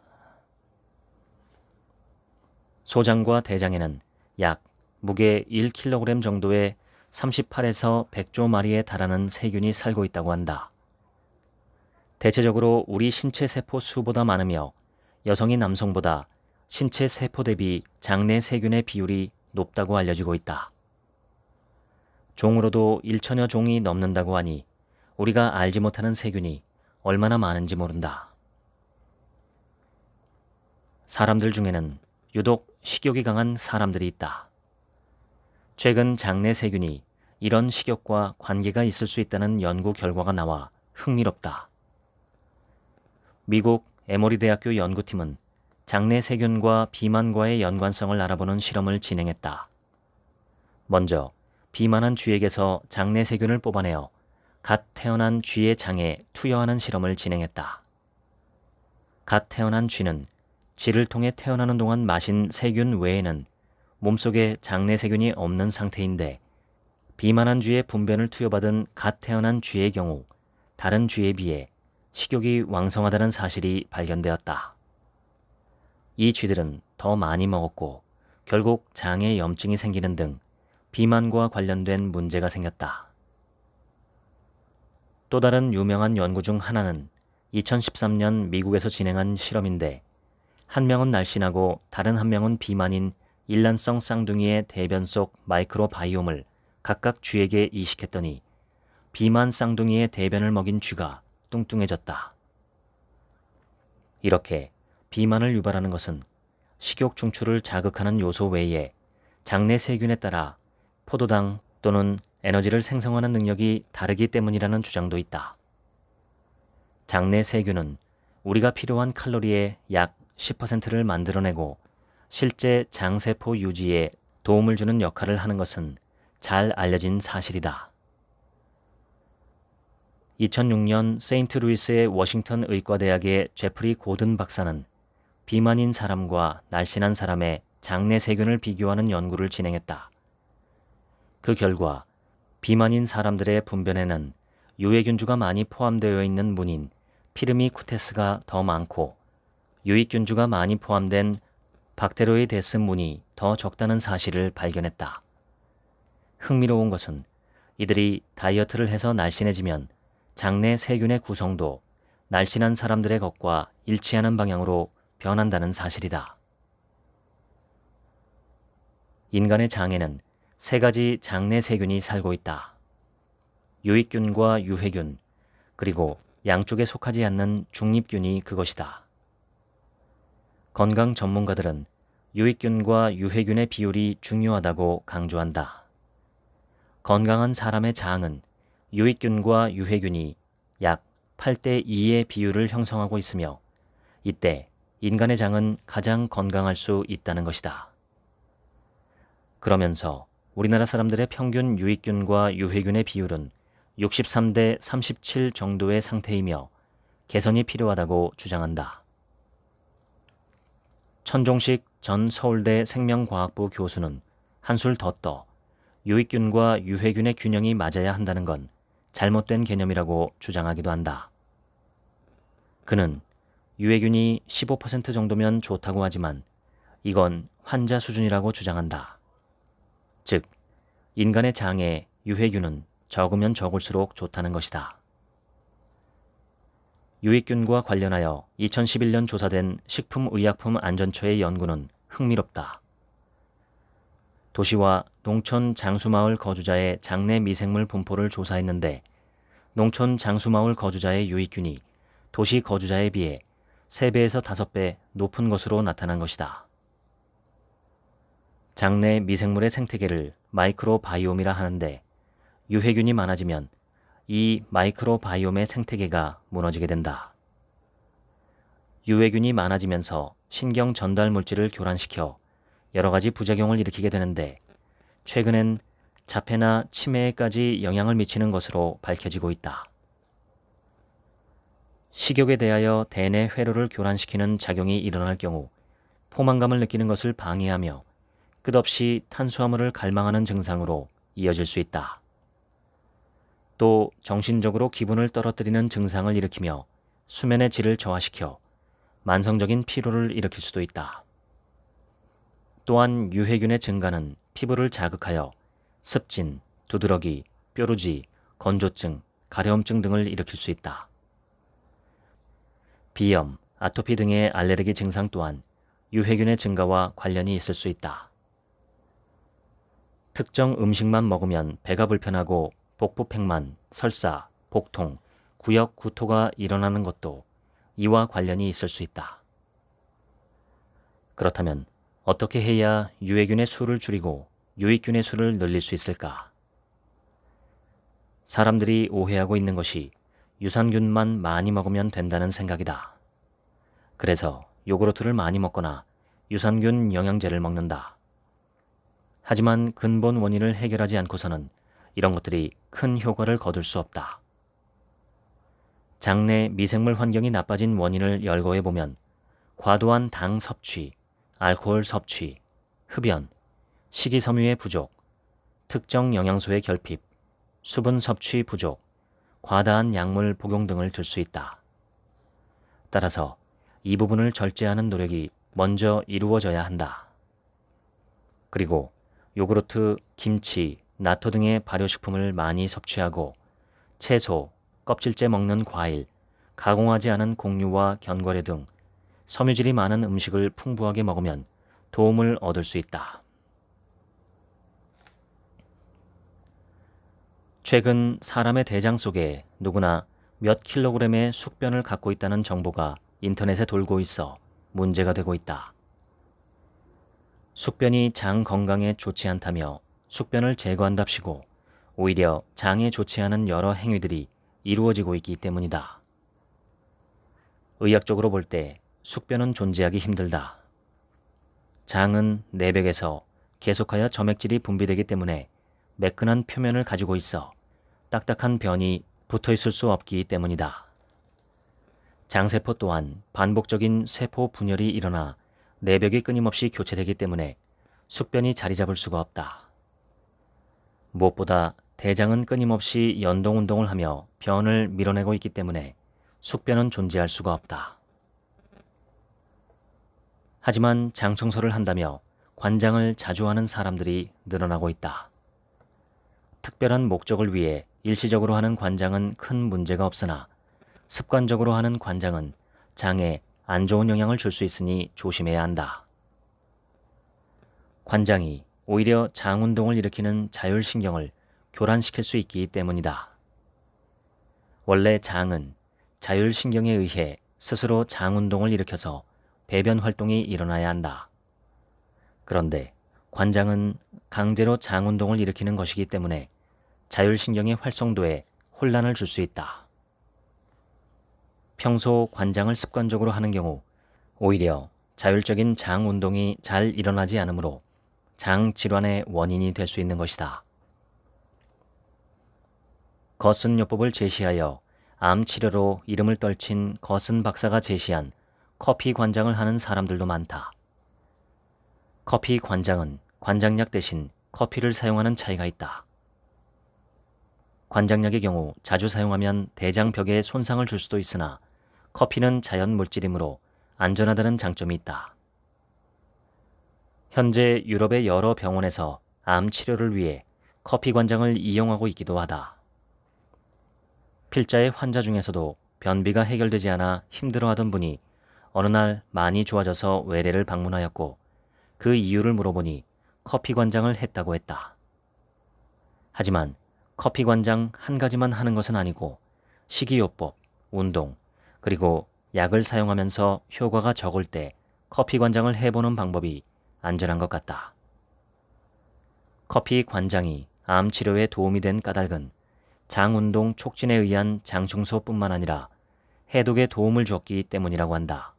A: 소장과 대장에는 약 무게 1kg 정도의 38에서 100조 마리에 달하는 세균이 살고 있다고 한다. 대체적으로 우리 신체 세포 수보다 많으며 여성이 남성보다 신체 세포 대비 장내 세균의 비율이 높다고 알려지고 있다. 종으로도 1천여 종이 넘는다고 하니 우리가 알지 못하는 세균이 얼마나 많은지 모른다. 사람들 중에는 유독 식욕이 강한 사람들이 있다. 최근 장내 세균이 이런 식욕과 관계가 있을 수 있다는 연구 결과가 나와 흥미롭다. 미국 에모리 대학교 연구팀은 장내 세균과 비만과의 연관성을 알아보는 실험을 진행했다. 먼저 비만한 쥐에게서 장내 세균을 뽑아내어 갓 태어난 쥐의 장에 투여하는 실험을 진행했다. 갓 태어난 쥐는 쥐를 통해 태어나는 동안 마신 세균 외에는 몸속에 장내 세균이 없는 상태인데 비만한 쥐의 분변을 투여받은 갓 태어난 쥐의 경우 다른 쥐에 비해 식욕이 왕성하다는 사실이 발견되었다. 이 쥐들은 더 많이 먹었고 결국 장에 염증이 생기는 등 비만과 관련된 문제가 생겼다. 또 다른 유명한 연구 중 하나는 2013년 미국에서 진행한 실험인데 한 명은 날씬하고 다른 한 명은 비만인 일란성 쌍둥이의 대변 속 마이크로바이옴을 각각 쥐에게 이식했더니 비만 쌍둥이의 대변을 먹인 쥐가 뚱뚱해졌다. 이렇게 비만을 유발하는 것은 식욕 중추를 자극하는 요소 외에 장내 세균에 따라 포도당 또는 에너지를 생성하는 능력이 다르기 때문이라는 주장도 있다. 장내 세균은 우리가 필요한 칼로리의 약 10%를 만들어내고 실제 장세포 유지에 도움을 주는 역할을 하는 것은 잘 알려진 사실이다. 2006년 세인트루이스의 워싱턴 의과대학의 제프리 고든 박사는 비만인 사람과 날씬한 사람의 장내 세균을 비교하는 연구를 진행했다. 그 결과 비만인 사람들의 분변에는 유해균주가 많이 포함되어 있는 문인 피르미쿠테스가 더 많고 유익균주가 많이 포함된 박테로이데스 문이 더 적다는 사실을 발견했다. 흥미로운 것은 이들이 다이어트를 해서 날씬해지면 장내 세균의 구성도 날씬한 사람들의 것과 일치하는 방향으로 변한다는 사실이다. 인간의 장에는 세 가지 장내 세균이 살고 있다. 유익균과 유해균, 그리고 양쪽에 속하지 않는 중립균이 그것이다. 건강 전문가들은 유익균과 유해균의 비율이 중요하다고 강조한다. 건강한 사람의 장은 유익균과 유해균이 약 8대 2의 비율을 형성하고 있으며 이때 인간의 장은 가장 건강할 수 있다는 것이다. 그러면서 우리나라 사람들의 평균 유익균과 유해균의 비율은 63대 37 정도의 상태이며 개선이 필요하다고 주장한다. 천종식 전 서울대 생명과학부 교수는 한술 더 떠 유익균과 유해균의 균형이 맞아야 한다는 건 잘못된 개념이라고 주장하기도 한다. 그는 유해균이 15% 정도면 좋다고 하지만 이건 환자 수준이라고 주장한다. 즉, 인간의 장에 유해균은 적으면 적을수록 좋다는 것이다. 유익균과 관련하여 2011년 조사된 식품의약품안전처의 연구는 흥미롭다. 도시와 농촌 장수마을 거주자의 장내 미생물 분포를 조사했는데 농촌 장수마을 거주자의 유익균이 도시 거주자에 비해 3배에서 5배 높은 것으로 나타난 것이다. 장내 미생물의 생태계를 마이크로바이옴이라 하는데 유해균이 많아지면 이 마이크로바이옴의 생태계가 무너지게 된다. 유해균이 많아지면서 신경 전달 물질을 교란시켜 여러 가지 부작용을 일으키게 되는데 최근엔 자폐나 치매에까지 영향을 미치는 것으로 밝혀지고 있다. 식욕에 대하여 대뇌 회로를 교란시키는 작용이 일어날 경우 포만감을 느끼는 것을 방해하며 끝없이 탄수화물을 갈망하는 증상으로 이어질 수 있다. 또 정신적으로 기분을 떨어뜨리는 증상을 일으키며 수면의 질을 저하시켜 만성적인 피로를 일으킬 수도 있다. 또한 유해균의 증가는 피부를 자극하여 습진, 두드러기, 뾰루지, 건조증, 가려움증 등을 일으킬 수 있다. 비염, 아토피 등의 알레르기 증상 또한 유해균의 증가와 관련이 있을 수 있다. 특정 음식만 먹으면 배가 불편하고 복부팽만, 설사, 복통, 구역 구토가 일어나는 것도 이와 관련이 있을 수 있다. 그렇다면 어떻게 해야 유해균의 수를 줄이고 유익균의 수를 늘릴 수 있을까? 사람들이 오해하고 있는 것이 유산균만 많이 먹으면 된다는 생각이다. 그래서 요구르트를 많이 먹거나 유산균 영양제를 먹는다. 하지만 근본 원인을 해결하지 않고서는 이런 것들이 큰 효과를 거둘 수 없다. 장내 미생물 환경이 나빠진 원인을 열거해보면 과도한 당 섭취, 알코올 섭취, 흡연, 식이섬유의 부족, 특정 영양소의 결핍, 수분 섭취 부족, 과다한 약물 복용 등을 들 수 있다. 따라서 이 부분을 절제하는 노력이 먼저 이루어져야 한다. 그리고 요구르트, 김치, 나토 등의 발효식품을 많이 섭취하고 채소, 껍질째 먹는 과일, 가공하지 않은 곡류와 견과류 등 섬유질이 많은 음식을 풍부하게 먹으면 도움을 얻을 수 있다. 최근 사람의 대장 속에 누구나 몇 킬로그램의 숙변을 갖고 있다는 정보가 인터넷에 돌고 있어 문제가 되고 있다. 숙변이 장 건강에 좋지 않다며 숙변을 제거한답시고 오히려 장에 좋지 않은 여러 행위들이 이루어지고 있기 때문이다. 의학적으로 볼 때 숙변은 존재하기 힘들다. 장은 내벽에서 계속하여 점액질이 분비되기 때문에 매끈한 표면을 가지고 있어 딱딱한 변이 붙어 있을 수 없기 때문이다. 장세포 또한 반복적인 세포 분열이 일어나 내벽이 끊임없이 교체되기 때문에 숙변이 자리 잡을 수가 없다. 무엇보다 대장은 끊임없이 연동운동을 하며 변을 밀어내고 있기 때문에 숙변은 존재할 수가 없다. 하지만 장 청소를 한다며 관장을 자주 하는 사람들이 늘어나고 있다. 특별한 목적을 위해 일시적으로 하는 관장은 큰 문제가 없으나 습관적으로 하는 관장은 장에 안 좋은 영향을 줄 수 있으니 조심해야 한다. 관장이 오히려 장 운동을 일으키는 자율신경을 교란시킬 수 있기 때문이다. 원래 장은 자율신경에 의해 스스로 장 운동을 일으켜서 배변 활동이 일어나야 한다. 그런데 관장은 강제로 장 운동을 일으키는 것이기 때문에 자율신경의 활성도에 혼란을 줄 수 있다. 평소 관장을 습관적으로 하는 경우 오히려 자율적인 장 운동이 잘 일어나지 않으므로 장 질환의 원인이 될 수 있는 것이다. 거슨요법을 제시하여 암 치료로 이름을 떨친 거슨 박사가 제시한 커피 관장을 하는 사람들도 많다. 커피 관장은 관장약 대신 커피를 사용하는 차이가 있다. 관장약의 경우 자주 사용하면 대장벽에 손상을 줄 수도 있으나 커피는 자연 물질이므로 안전하다는 장점이 있다. 현재 유럽의 여러 병원에서 암 치료를 위해 커피 관장을 이용하고 있기도 하다. 필자의 환자 중에서도 변비가 해결되지 않아 힘들어하던 분이 어느 날 많이 좋아져서 외래를 방문하였고 그 이유를 물어보니 커피 관장을 했다고 했다. 하지만 커피 관장 한 가지만 하는 것은 아니고 식이요법, 운동, 그리고 약을 사용하면서 효과가 적을 때 커피 관장을 해보는 방법이 안전한 것 같다. 커피 관장이 암 치료에 도움이 된 까닭은 장운동 촉진에 의한 장청소뿐만 아니라 해독에 도움을 줬기 때문이라고 한다.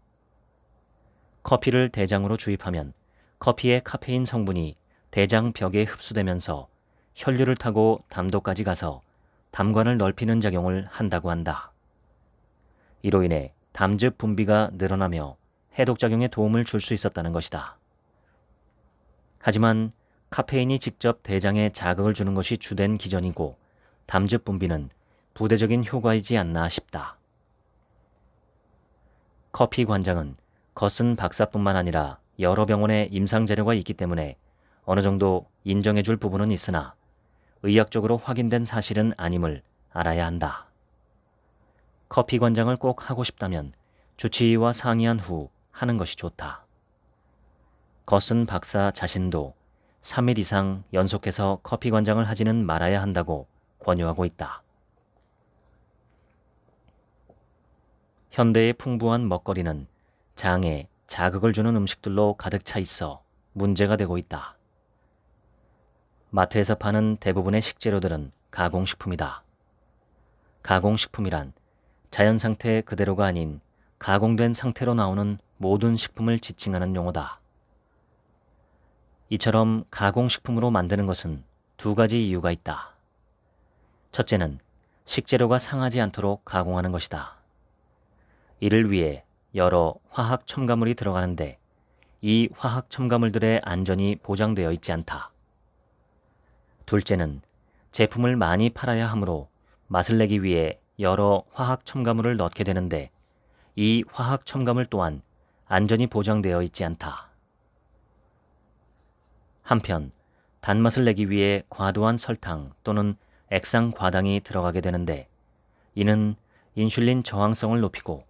A: 커피를 대장으로 주입하면 커피의 카페인 성분이 대장 벽에 흡수되면서 혈류를 타고 담도까지 가서 담관을 넓히는 작용을 한다고 한다. 이로 인해 담즙 분비가 늘어나며 해독작용에 도움을 줄 수 있었다는 것이다. 하지만 카페인이 직접 대장에 자극을 주는 것이 주된 기전이고 담즙 분비는 부대적인 효과이지 않나 싶다. 커피 관장은 거슨 박사뿐만 아니라 여러 병원에 임상 자료가 있기 때문에 어느 정도 인정해줄 부분은 있으나 의학적으로 확인된 사실은 아님을 알아야 한다. 커피 관장을 꼭 하고 싶다면 주치의와 상의한 후 하는 것이 좋다. 거슨 박사 자신도 3일 이상 연속해서 커피 관장을 하지는 말아야 한다고 권유하고 있다. 현대의 풍부한 먹거리는 장에 자극을 주는 음식들로 가득 차 있어 문제가 되고 있다. 마트에서 파는 대부분의 식재료들은 가공식품이다. 가공식품이란 자연 상태 그대로가 아닌 가공된 상태로 나오는 모든 식품을 지칭하는 용어다. 이처럼 가공식품으로 만드는 것은 두 가지 이유가 있다. 첫째는 식재료가 상하지 않도록 가공하는 것이다. 이를 위해 여러 화학 첨가물이 들어가는데 이 화학 첨가물들의 안전이 보장되어 있지 않다. 둘째는 제품을 많이 팔아야 하므로 맛을 내기 위해 여러 화학 첨가물을 넣게 되는데 이 화학 첨가물 또한 안전이 보장되어 있지 않다. 한편 단맛을 내기 위해 과도한 설탕 또는 액상 과당이 들어가게 되는데 이는 인슐린 저항성을 높이고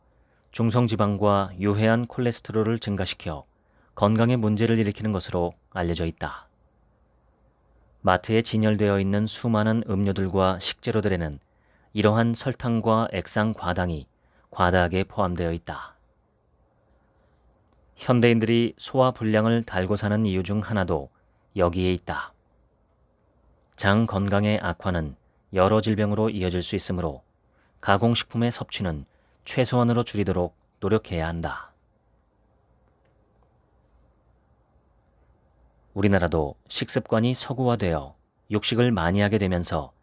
A: 중성지방과 유해한 콜레스테롤을 증가시켜 건강에 문제를 일으키는 것으로 알려져 있다. 마트에 진열되어 있는 수많은 음료들과 식재료들에는 이러한 설탕과 액상 과당이 과다하게 포함되어 있다. 현대인들이 소화 불량을 달고 사는 이유 중 하나도 여기에 있다. 장 건강의 악화는 여러 질병으로 이어질 수 있으므로 가공식품의 섭취는 최소한으로 줄이도록 노력해야 한다. 우리나라도 식습관이 서구화되어 육식을 많이 하게 되면서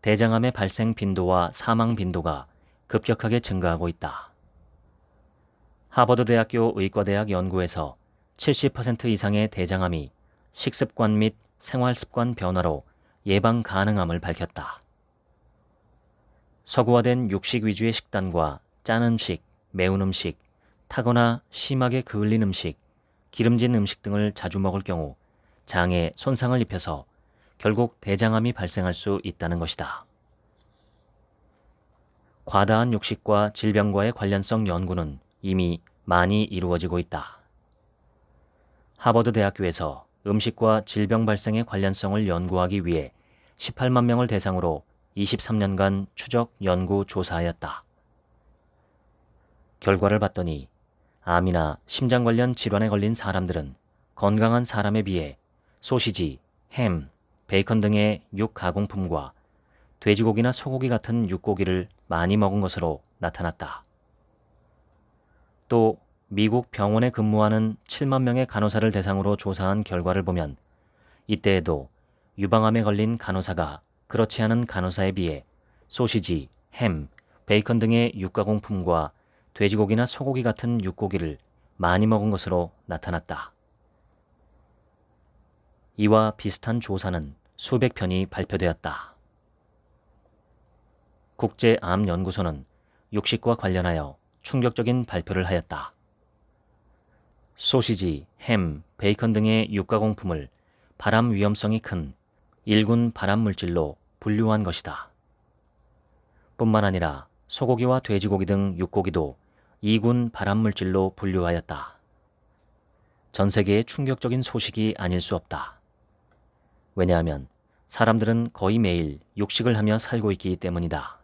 A: 대장암의 발생 빈도와 사망 빈도가 급격하게 증가하고 있다. 하버드대학교 의과대학 연구에서 70% 이상의 대장암이 식습관 및 생활습관 변화로 예방 가능함을 밝혔다. 서구화된 육식 위주의 식단과 짠 음식, 매운 음식, 타거나 심하게 그을린 음식, 기름진 음식 등을 자주 먹을 경우 장에 손상을 입혀서 결국 대장암이 발생할 수 있다는 것이다. 과다한 육식과 질병과의 관련성 연구는 이미 많이 이루어지고 있다. 하버드 대학교에서 음식과 질병 발생의 관련성을 연구하기 위해 18만 명을 대상으로 23년간 추적 연구 조사하였다. 결과를 봤더니 암이나 심장 관련 질환에 걸린 사람들은 건강한 사람에 비해 소시지, 햄, 베이컨 등의 육 가공품과 돼지고기나 소고기 같은 육고기를 많이 먹은 것으로 나타났다. 또 미국 병원에 근무하는 7만 명의 간호사를 대상으로 조사한 결과를 보면 이때에도 유방암에 걸린 간호사가 그렇지 않은 간호사에 비해 소시지, 햄, 베이컨 등의 육가공품과 돼지고기나 소고기 같은 육고기를 많이 먹은 것으로 나타났다. 이와 비슷한 조사는 수백 편이 발표되었다. 국제암연구소는 육식과 관련하여 충격적인 발표를 하였다. 소시지, 햄, 베이컨 등의 육가공품을 발암 위험성이 큰 1군 발암물질로 분류한 것이다. 뿐만 아니라 소고기와 돼지고기 등 육고기도 2군 발암물질로 분류하였다. 전 세계의 충격적인 소식이 아닐 수 없다. 왜냐하면 사람들은 거의 매일 육식을 하며 살고 있기 때문이다.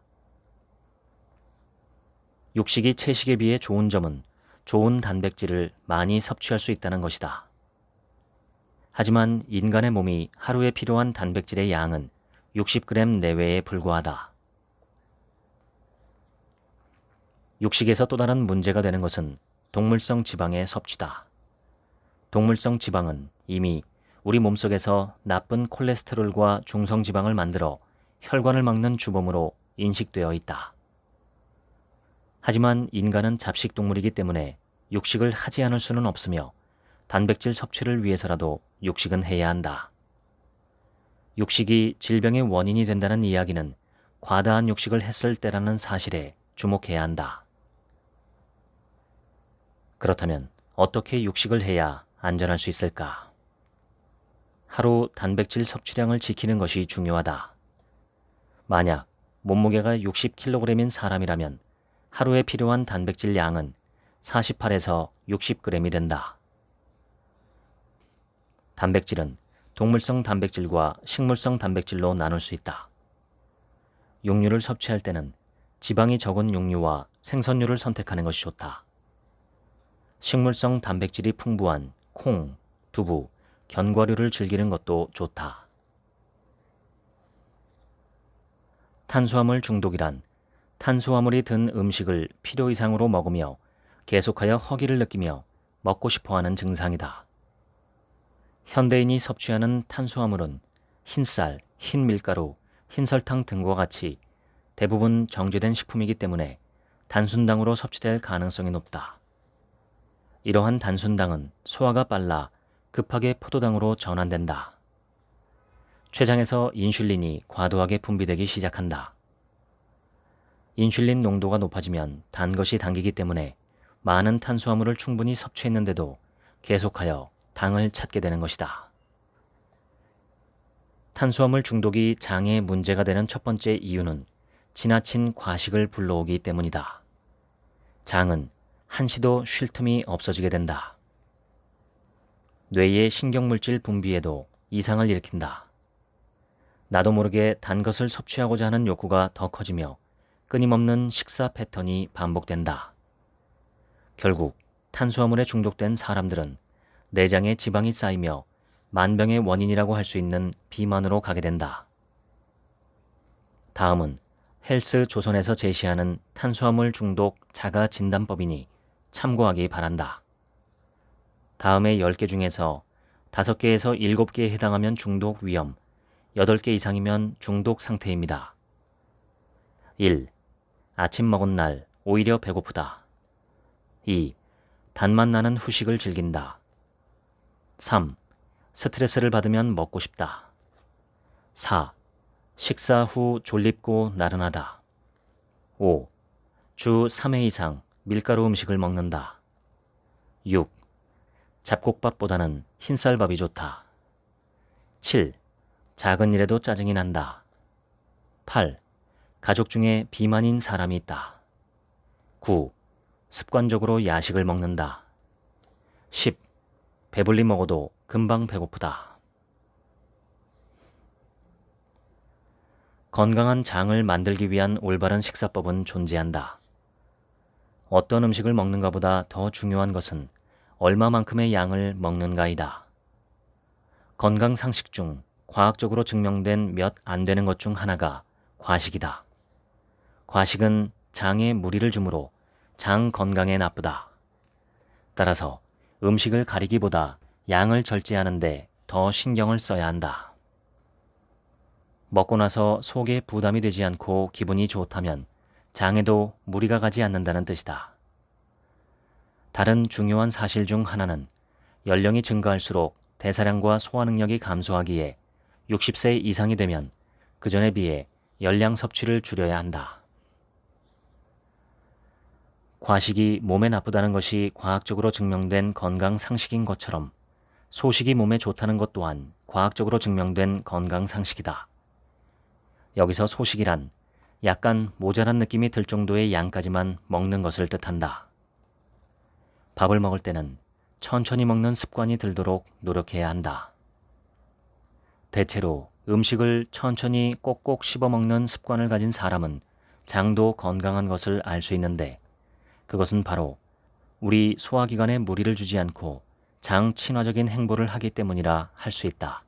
A: 육식이 채식에 비해 좋은 점은 좋은 단백질을 많이 섭취할 수 있다는 것이다. 하지만 인간의 몸이 하루에 필요한 단백질의 양은 60g 내외에 불과하다. 육식에서 또 다른 문제가 되는 것은 동물성 지방의 섭취다. 동물성 지방은 이미 우리 몸속에서 나쁜 콜레스테롤과 중성지방을 만들어 혈관을 막는 주범으로 인식되어 있다. 하지만 인간은 잡식동물이기 때문에 육식을 하지 않을 수는 없으며 단백질 섭취를 위해서라도 육식은 해야 한다. 육식이 질병의 원인이 된다는 이야기는 과다한 육식을 했을 때라는 사실에 주목해야 한다. 그렇다면 어떻게 육식을 해야 안전할 수 있을까? 하루 단백질 섭취량을 지키는 것이 중요하다. 만약 몸무게가 60kg인 사람이라면 하루에 필요한 단백질 양은 48에서 60g이 된다. 단백질은 동물성 단백질과 식물성 단백질로 나눌 수 있다. 육류를 섭취할 때는 지방이 적은 육류와 생선류를 선택하는 것이 좋다. 식물성 단백질이 풍부한 콩, 두부, 견과류를 즐기는 것도 좋다. 탄수화물 중독이란 탄수화물이 든 음식을 필요 이상으로 먹으며 계속하여 허기를 느끼며 먹고 싶어하는 증상이다. 현대인이 섭취하는 탄수화물은 흰쌀, 흰밀가루, 흰설탕 등과 같이 대부분 정제된 식품이기 때문에 단순당으로 섭취될 가능성이 높다. 이러한 단순당은 소화가 빨라 급하게 포도당으로 전환된다. 췌장에서 인슐린이 과도하게 분비되기 시작한다. 인슐린 농도가 높아지면 단 것이 당기기 때문에 많은 탄수화물을 충분히 섭취했는데도 계속하여 당을 찾게 되는 것이다. 탄수화물 중독이 장에 문제가 되는 첫 번째 이유는 지나친 과식을 불러오기 때문이다. 장은 한시도 쉴 틈이 없어지게 된다. 뇌의 신경물질 분비에도 이상을 일으킨다. 나도 모르게 단 것을 섭취하고자 하는 욕구가 더 커지며 끊임없는 식사 패턴이 반복된다. 결국 탄수화물에 중독된 사람들은 내장에 지방이 쌓이며 만병의 원인이라고 할 수 있는 비만으로 가게 된다. 다음은 헬스 조선에서 제시하는 탄수화물 중독 자가 진단법이니 참고하기 바란다. 다음의 10개 중에서 5개에서 7개에 해당하면 중독 위험, 8개 이상이면 중독 상태입니다. 1. 아침 먹은 날 오히려 배고프다. 2. 단맛 나는 후식을 즐긴다. 3. 스트레스를 받으면 먹고 싶다. 4. 식사 후 졸립고 나른하다. 5. 주 3회 이상 밀가루 음식을 먹는다. 6. 잡곡밥보다는 흰쌀밥이 좋다. 7. 작은 일에도 짜증이 난다. 8. 가족 중에 비만인 사람이 있다. 9. 습관적으로 야식을 먹는다. 10. 배불리 먹어도 금방 배고프다. 건강한 장을 만들기 위한 올바른 식사법은 존재한다. 어떤 음식을 먹는가보다 더 중요한 것은 얼마만큼의 양을 먹는가이다. 건강 상식 중 과학적으로 증명된 몇 안 되는 것 중 하나가 과식이다. 과식은 장에 무리를 주므로 장 건강에 나쁘다. 따라서 음식을 가리기보다 양을 절제하는데 더 신경을 써야 한다. 먹고 나서 속에 부담이 되지 않고 기분이 좋다면 장에도 무리가 가지 않는다는 뜻이다. 다른 중요한 사실 중 하나는 연령이 증가할수록 대사량과 소화 능력이 감소하기에 60세 이상이 되면 그 전에 비해 열량 섭취를 줄여야 한다. 과식이 몸에 나쁘다는 것이 과학적으로 증명된 건강 상식인 것처럼 소식이 몸에 좋다는 것 또한 과학적으로 증명된 건강 상식이다. 여기서 소식이란 약간 모자란 느낌이 들 정도의 양까지만 먹는 것을 뜻한다. 밥을 먹을 때는 천천히 먹는 습관이 들도록 노력해야 한다. 대체로 음식을 천천히 꼭꼭 씹어 먹는 습관을 가진 사람은 장도 건강한 것을 알 수 있는데 그것은 바로 우리 소화기관에 무리를 주지 않고 장 친화적인 행보를 하기 때문이라 할 수 있다.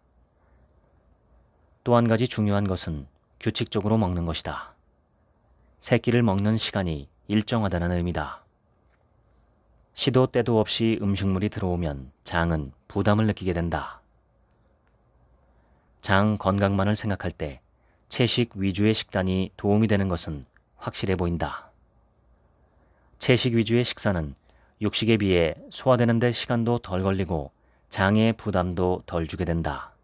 A: 또 한 가지 중요한 것은 규칙적으로 먹는 것이다. 새끼를 먹는 시간이 일정하다는 의미다. 시도 때도 없이 음식물이 들어오면 장은 부담을 느끼게 된다. 장 건강만을 생각할 때 채식 위주의 식단이 도움이 되는 것은 확실해 보인다. 채식 위주의 식사는 육식에 비해 소화되는 데 시간도 덜 걸리고 장의 부담도 덜 주게 된다.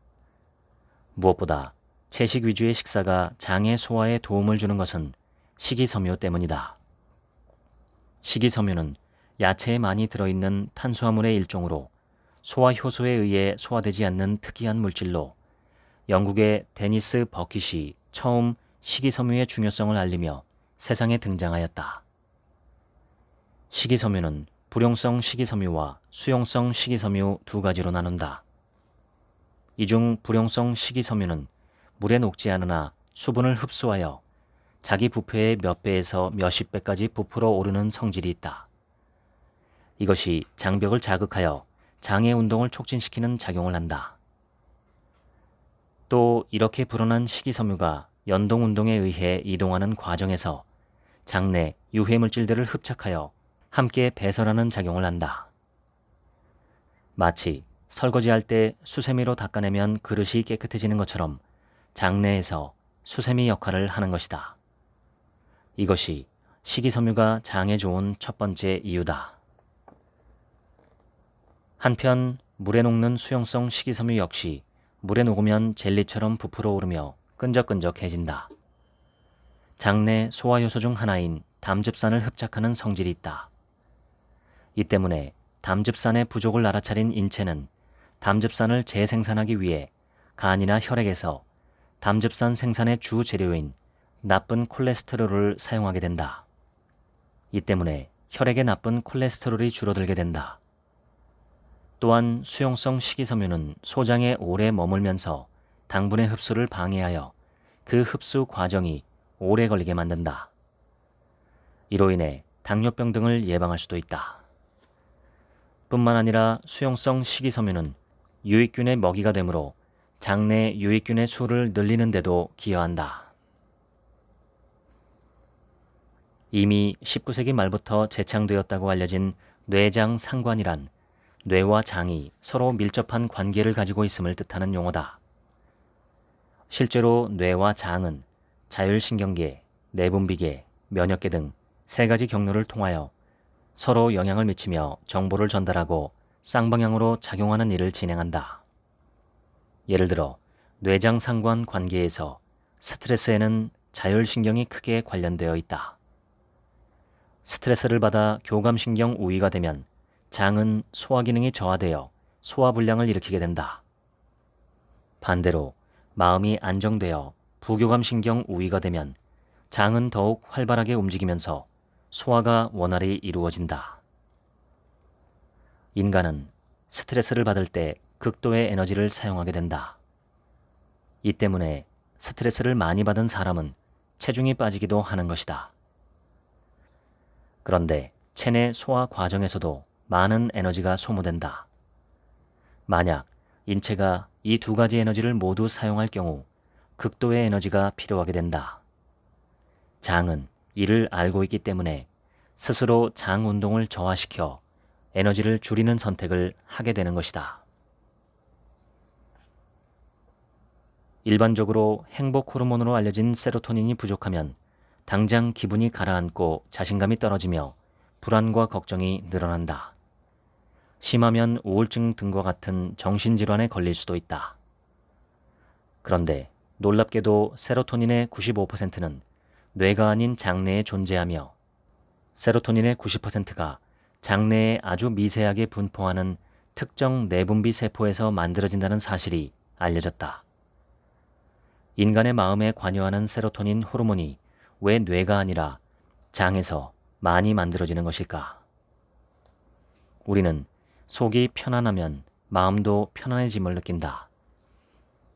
A: 무엇보다 채식 위주의 식사가 장의 소화에 도움을 주는 것은 식이섬유 때문이다. 식이섬유는 야채에 많이 들어있는 탄수화물의 일종으로 소화 효소에 의해 소화되지 않는 특이한 물질로 영국의 데니스 버킷이 처음 식이섬유의 중요성을 알리며 세상에 등장하였다. 식이섬유는 불용성 식이섬유와 수용성 식이섬유 두 가지로 나눈다. 이 중 불용성 식이섬유는 물에 녹지 않으나 수분을 흡수하여 자기 부피의 몇 배에서 몇십 배까지 부풀어 오르는 성질이 있다. 이것이 장벽을 자극하여 장의 운동을 촉진시키는 작용을 한다. 또 이렇게 불어난 식이섬유가 연동운동에 의해 이동하는 과정에서 장내 유해물질들을 흡착하여 함께 배설하는 작용을 한다. 마치 설거지할 때 수세미로 닦아내면 그릇이 깨끗해지는 것처럼 장내에서 수세미 역할을 하는 것이다. 이것이 식이섬유가 장에 좋은 첫 번째 이유다. 한편 물에 녹는 수용성 식이섬유 역시 물에 녹으면 젤리처럼 부풀어 오르며 끈적끈적해진다. 장내 소화효소 중 하나인 담즙산을 흡착하는 성질이 있다. 이 때문에 담즙산의 부족을 알아차린 인체는 담즙산을 재생산하기 위해 간이나 혈액에서 담즙산 생산의 주 재료인 나쁜 콜레스테롤을 사용하게 된다. 이 때문에 혈액에 나쁜 콜레스테롤이 줄어들게 된다. 또한 수용성 식이섬유는 소장에 오래 머물면서 당분의 흡수를 방해하여 그 흡수 과정이 오래 걸리게 만든다. 이로 인해 당뇨병 등을 예방할 수도 있다. 뿐만 아니라 수용성 식이섬유는 유익균의 먹이가 되므로 장내 유익균의 수를 늘리는 데도 기여한다. 이미 19세기 말부터 제창되었다고 알려진 뇌장 상관이란 뇌와 장이 서로 밀접한 관계를 가지고 있음을 뜻하는 용어다. 실제로 뇌와 장은 자율신경계, 내분비계, 면역계 등 세 가지 경로를 통하여 서로 영향을 미치며 정보를 전달하고 쌍방향으로 작용하는 일을 진행한다. 예를 들어 뇌장 상관 관계에서 스트레스에는 자율신경이 크게 관련되어 있다. 스트레스를 받아 교감신경 우위가 되면 장은 소화기능이 저하되어 소화불량을 일으키게 된다. 반대로 마음이 안정되어 부교감신경 우위가 되면 장은 더욱 활발하게 움직이면서 소화가 원활히 이루어진다. 인간은 스트레스를 받을 때 극도의 에너지를 사용하게 된다. 이 때문에 스트레스를 많이 받은 사람은 체중이 빠지기도 하는 것이다. 그런데 체내 소화 과정에서도 많은 에너지가 소모된다. 만약 인체가 이 두 가지 에너지를 모두 사용할 경우 극도의 에너지가 필요하게 된다. 장은 이를 알고 있기 때문에 스스로 장 운동을 저하시켜 에너지를 줄이는 선택을 하게 되는 것이다. 일반적으로 행복 호르몬으로 알려진 세로토닌이 부족하면 당장 기분이 가라앉고 자신감이 떨어지며 불안과 걱정이 늘어난다. 심하면 우울증 등과 같은 정신질환에 걸릴 수도 있다. 그런데 놀랍게도 세로토닌의 95%는 뇌가 아닌 장내에 존재하며 세로토닌의 90%가 장내에 아주 미세하게 분포하는 특정 내분비 세포에서 만들어진다는 사실이 알려졌다. 인간의 마음에 관여하는 세로토닌 호르몬이 왜 뇌가 아니라 장에서 많이 만들어지는 것일까? 우리는 속이 편안하면 마음도 편안해짐을 느낀다.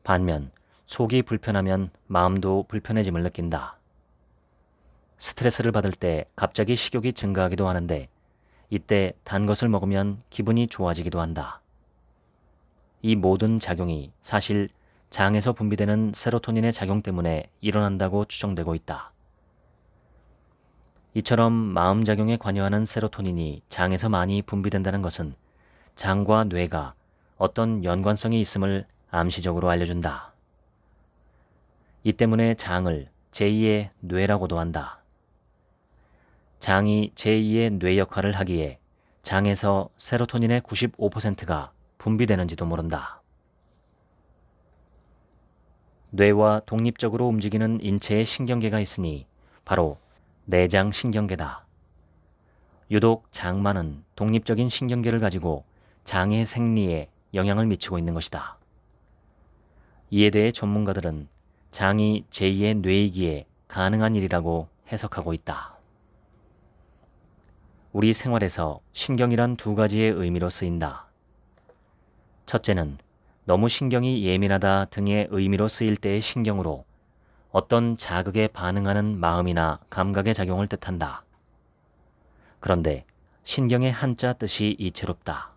A: 반면 속이 불편하면 마음도 불편해짐을 느낀다. 스트레스를 받을 때 갑자기 식욕이 증가하기도 하는데 이때 단 것을 먹으면 기분이 좋아지기도 한다. 이 모든 작용이 사실 장에서 분비되는 세로토닌의 작용 때문에 일어난다고 추정되고 있다. 이처럼 마음작용에 관여하는 세로토닌이 장에서 많이 분비된다는 것은 장과 뇌가 어떤 연관성이 있음을 암시적으로 알려준다. 이 때문에 장을 제2의 뇌라고도 한다. 장이 제2의 뇌 역할을 하기에 장에서 세로토닌의 95%가 분비되는지도 모른다. 뇌와 독립적으로 움직이는 인체의 신경계가 있으니 바로 내장신경계다. 유독 장만은 독립적인 신경계를 가지고 장의 생리에 영향을 미치고 있는 것이다. 이에 대해 전문가들은 장이 제2의 뇌이기에 가능한 일이라고 해석하고 있다. 우리 생활에서 신경이란 두 가지의 의미로 쓰인다. 첫째는 너무 신경이 예민하다 등의 의미로 쓰일 때의 신경으로 어떤 자극에 반응하는 마음이나 감각의 작용을 뜻한다. 그런데 신경의 한자 뜻이 이채롭다.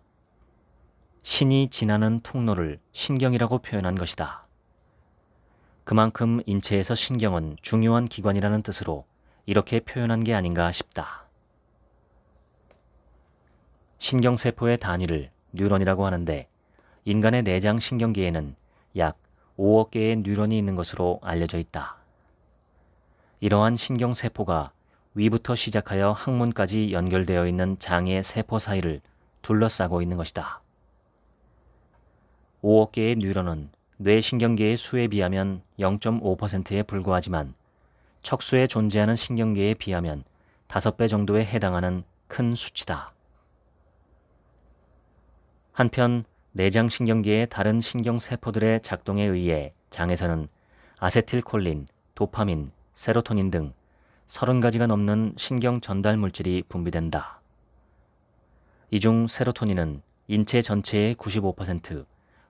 A: 신이 지나는 통로를 신경이라고 표현한 것이다. 그만큼 인체에서 신경은 중요한 기관이라는 뜻으로 이렇게 표현한 게 아닌가 싶다. 신경세포의 단위를 뉴런이라고 하는데 인간의 내장 신경계에는 약 5억 개의 뉴런이 있는 것으로 알려져 있다. 이러한 신경세포가 위부터 시작하여 항문까지 연결되어 있는 장의 세포 사이를 둘러싸고 있는 것이다. 5억 개의 뉴런은 뇌신경계의 수에 비하면 0.5%에 불과하지만 척수에 존재하는 신경계에 비하면 5배 정도에 해당하는 큰 수치다. 한편 내장신경계의 다른 신경세포들의 작동에 의해 장에서는 아세틸콜린, 도파민, 세로토닌 등 30가지가 넘는 신경 전달 물질이 분비된다. 이 중 세로토닌은 인체 전체의 95%,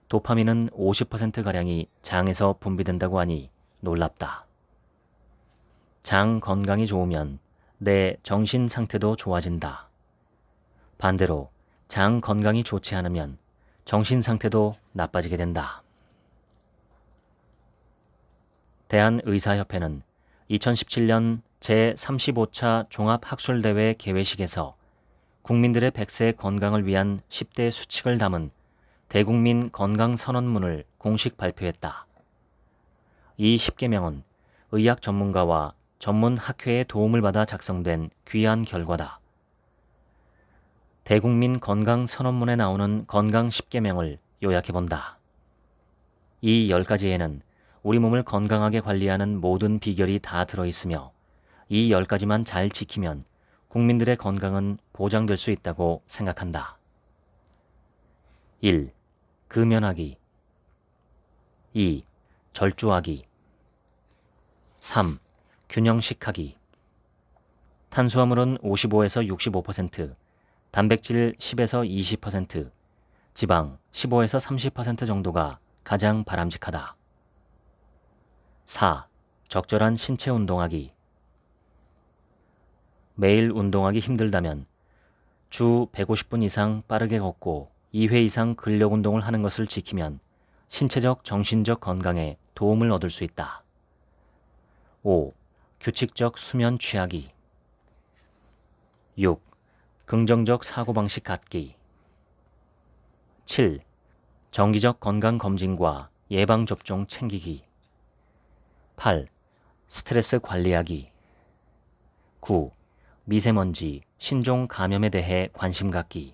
A: 도파민은 50%가량이 장에서 분비된다고 하니 놀랍다. 장 건강이 좋으면 내 정신 상태도 좋아진다. 반대로 장 건강이 좋지 않으면 정신 상태도 나빠지게 된다. 대한의사협회는 2017년 제35차 종합학술대회 개회식에서 국민들의 100세 건강을 위한 10대 수칙을 담은 대국민 건강선언문을 공식 발표했다. 이 10계명은 의학 전문가와 전문 학회의 도움을 받아 작성된 귀한 결과다. 대국민 건강선언문에 나오는 건강 10계명을 요약해본다. 이 10가지에는 우리 몸을 건강하게 관리하는 모든 비결이 다 들어있으며 이 10가지만 잘 지키면 국민들의 건강은 보장될 수 있다고 생각한다. 1. 금연하기 2. 절주하기 3. 균형식하기 탄수화물은 55에서 65%, 단백질 10에서 20%, 지방 15에서 30% 정도가 가장 바람직하다. 4. 적절한 신체 운동하기 매일 운동하기 힘들다면 주 150분 이상 빠르게 걷고 2회 이상 근력 운동을 하는 것을 지키면 신체적, 정신적 건강에 도움을 얻을 수 있다. 5. 규칙적 수면 취하기 6. 긍정적 사고방식 갖기 7. 정기적 건강검진과 예방접종 챙기기 8. 스트레스 관리하기 9. 미세먼지, 신종 감염에 대해 관심 갖기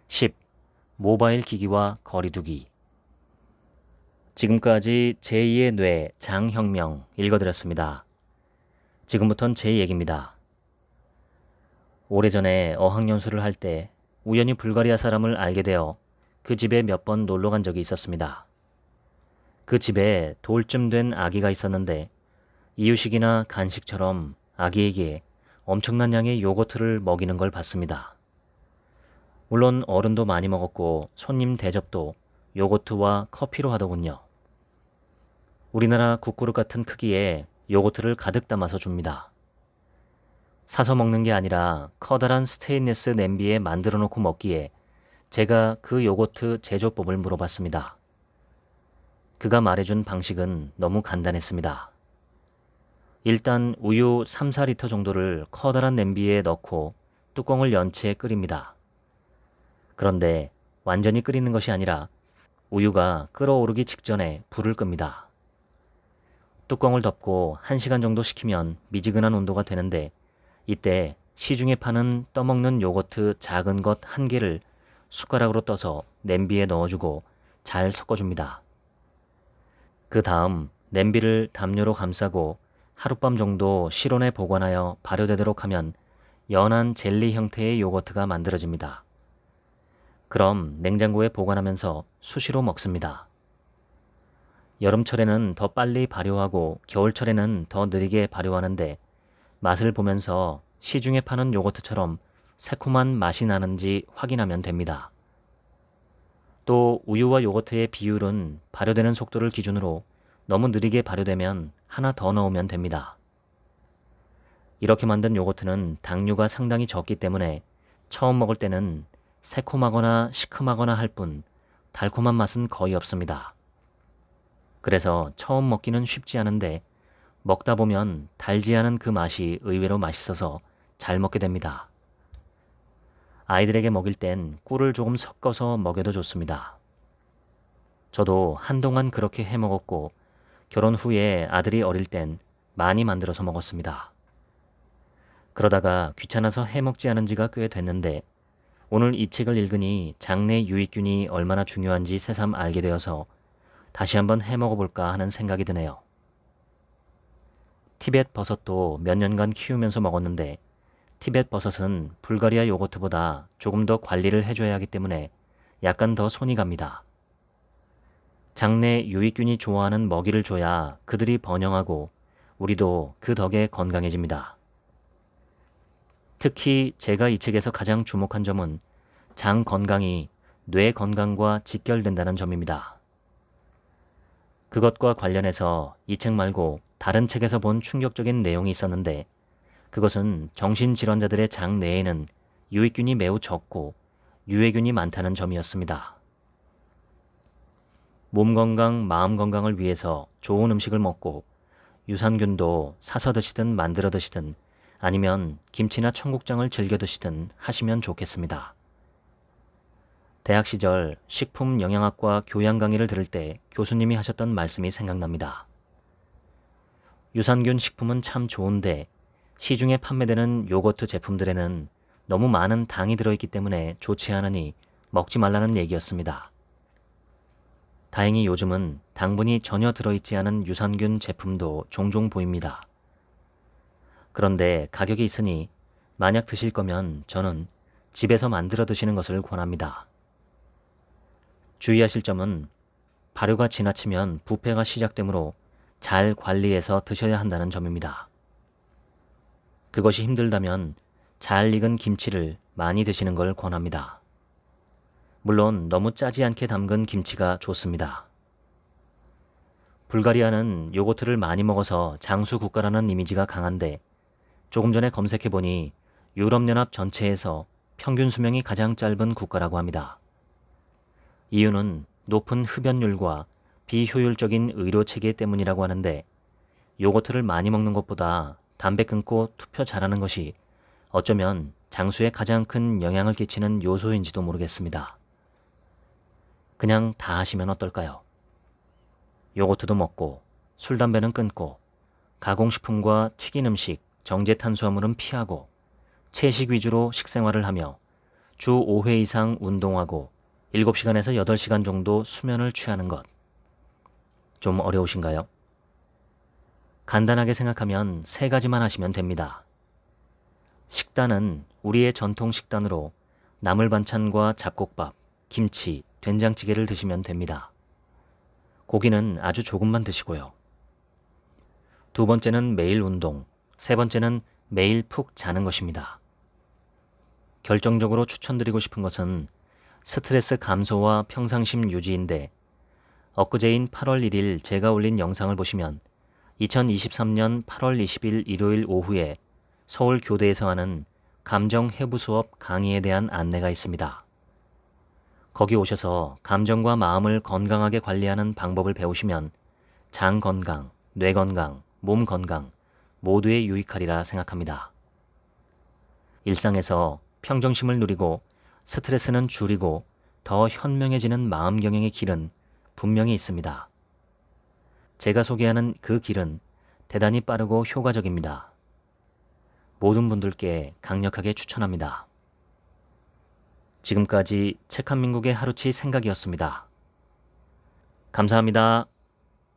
A: 10. 모바일 기기와 거리두기 지금까지 제2의 뇌 장혁명 읽어드렸습니다. 지금부턴 제 얘기입니다. 오래전에 어학연수를 할 때 우연히 불가리아 사람을 알게 되어 그 집에 몇 번 놀러 간 적이 있었습니다. 그 집에 돌쯤 된 아기가 있었는데 이유식이나 간식처럼 아기에게 엄청난 양의 요거트를 먹이는 걸 봤습니다. 물론 어른도 많이 먹었고 손님 대접도 요거트와 커피로 하더군요. 우리나라 국그릇 같은 크기에 요거트를 가득 담아서 줍니다. 사서 먹는 게 아니라 커다란 스테인리스 냄비에 만들어 놓고 먹기에 제가 그 요거트 제조법을 물어봤습니다. 그가 말해준 방식은 너무 간단했습니다. 일단 우유 3, 4리터 정도를 커다란 냄비에 넣고 뚜껑을 연 채 끓입니다. 그런데 완전히 끓이는 것이 아니라 우유가 끓어오르기 직전에 불을 끕니다. 뚜껑을 덮고 1시간 정도 식히면 미지근한 온도가 되는데 이때 시중에 파는 떠먹는 요거트 작은 것 1개를 숟가락으로 떠서 냄비에 넣어주고 잘 섞어줍니다. 그 다음 냄비를 담요로 감싸고 하룻밤 정도 실온에 보관하여 발효되도록 하면 연한 젤리 형태의 요거트가 만들어집니다. 그럼 냉장고에 보관하면서 수시로 먹습니다. 여름철에는 더 빨리 발효하고 겨울철에는 더 느리게 발효하는데 맛을 보면서 시중에 파는 요거트처럼 새콤한 맛이 나는지 확인하면 됩니다. 또 우유와 요거트의 비율은 발효되는 속도를 기준으로 너무 느리게 발효되면 하나 더 넣으면 됩니다. 이렇게 만든 요거트는 당류가 상당히 적기 때문에 처음 먹을 때는 새콤하거나 시큼하거나 할 뿐 달콤한 맛은 거의 없습니다. 그래서 처음 먹기는 쉽지 않은데 먹다 보면 달지 않은 그 맛이 의외로 맛있어서 잘 먹게 됩니다. 아이들에게 먹일 땐 꿀을 조금 섞어서 먹여도 좋습니다. 저도 한동안 그렇게 해 먹었고 결혼 후에 아들이 어릴 땐 많이 만들어서 먹었습니다. 그러다가 귀찮아서 해 먹지 않은 지가 꽤 됐는데 오늘 이 책을 읽으니 장내 유익균이 얼마나 중요한지 새삼 알게 되어서 다시 한번 해 먹어볼까 하는 생각이 드네요. 티벳 버섯도 몇 년간 키우면서 먹었는데 티벳 버섯은 불가리아 요거트보다 조금 더 관리를 해줘야 하기 때문에 약간 더 손이 갑니다. 장내 유익균이 좋아하는 먹이를 줘야 그들이 번영하고 우리도 그 덕에 건강해집니다. 특히 제가 이 책에서 가장 주목한 점은 장 건강이 뇌 건강과 직결된다는 점입니다. 그것과 관련해서 이 책 말고 다른 책에서 본 충격적인 내용이 있었는데 그것은 정신질환자들의 장 내에는 유익균이 매우 적고 유해균이 많다는 점이었습니다. 몸 건강, 마음 건강을 위해서 좋은 음식을 먹고 유산균도 사서 드시든 만들어 드시든 아니면 김치나 청국장을 즐겨 드시든 하시면 좋겠습니다. 대학 시절 식품 영양학과 교양 강의를 들을 때 교수님이 하셨던 말씀이 생각납니다. 유산균 식품은 참 좋은데 시중에 판매되는 요거트 제품들에는 너무 많은 당이 들어있기 때문에 좋지 않으니 먹지 말라는 얘기였습니다. 다행히 요즘은 당분이 전혀 들어있지 않은 유산균 제품도 종종 보입니다. 그런데 가격이 있으니 만약 드실 거면 저는 집에서 만들어 드시는 것을 권합니다. 주의하실 점은 발효가 지나치면 부패가 시작되므로 잘 관리해서 드셔야 한다는 점입니다. 그것이 힘들다면 잘 익은 김치를 많이 드시는 걸 권합니다. 물론 너무 짜지 않게 담근 김치가 좋습니다. 불가리아는 요거트를 많이 먹어서 장수 국가라는 이미지가 강한데 조금 전에 검색해보니 유럽연합 전체에서 평균 수명이 가장 짧은 국가라고 합니다. 이유는 높은 흡연율과 비효율적인 의료 체계 때문이라고 하는데 요거트를 많이 먹는 것보다 담배 끊고 투표 잘하는 것이 어쩌면 장수에 가장 큰 영향을 끼치는 요소인지도 모르겠습니다. 그냥 다 하시면 어떨까요? 요거트도 먹고 술, 담배는 끊고 가공식품과 튀긴 음식, 정제 탄수화물은 피하고 채식 위주로 식생활을 하며 주 5회 이상 운동하고 7시간에서 8시간 정도 수면을 취하는 것. 좀 어려우신가요? 간단하게 생각하면 3가지만 하시면 됩니다. 식단은 우리의 전통 식단으로 나물 반찬과 잡곡밥, 김치, 된장찌개를 드시면 됩니다. 고기는 아주 조금만 드시고요. 2번째는 매일 운동, 3번째는 매일 푹 자는 것입니다. 결정적으로 추천드리고 싶은 것은 스트레스 감소와 평상심 유지인데 엊그제인 8월 1일 제가 올린 영상을 보시면 2023년 8월 20일 일요일 오후에 서울 교대에서 하는 감정 해부 수업 강의에 대한 안내가 있습니다. 거기 오셔서 감정과 마음을 건강하게 관리하는 방법을 배우시면 장 건강, 뇌 건강, 몸 건강 모두에 유익하리라 생각합니다. 일상에서 평정심을 누리고 스트레스는 줄이고 더 현명해지는 마음경영의 길은 분명히 있습니다. 제가 소개하는 그 길은 대단히 빠르고 효과적입니다. 모든 분들께 강력하게 추천합니다. 지금까지 책 한 민국의 하루치 생각이었습니다. 감사합니다.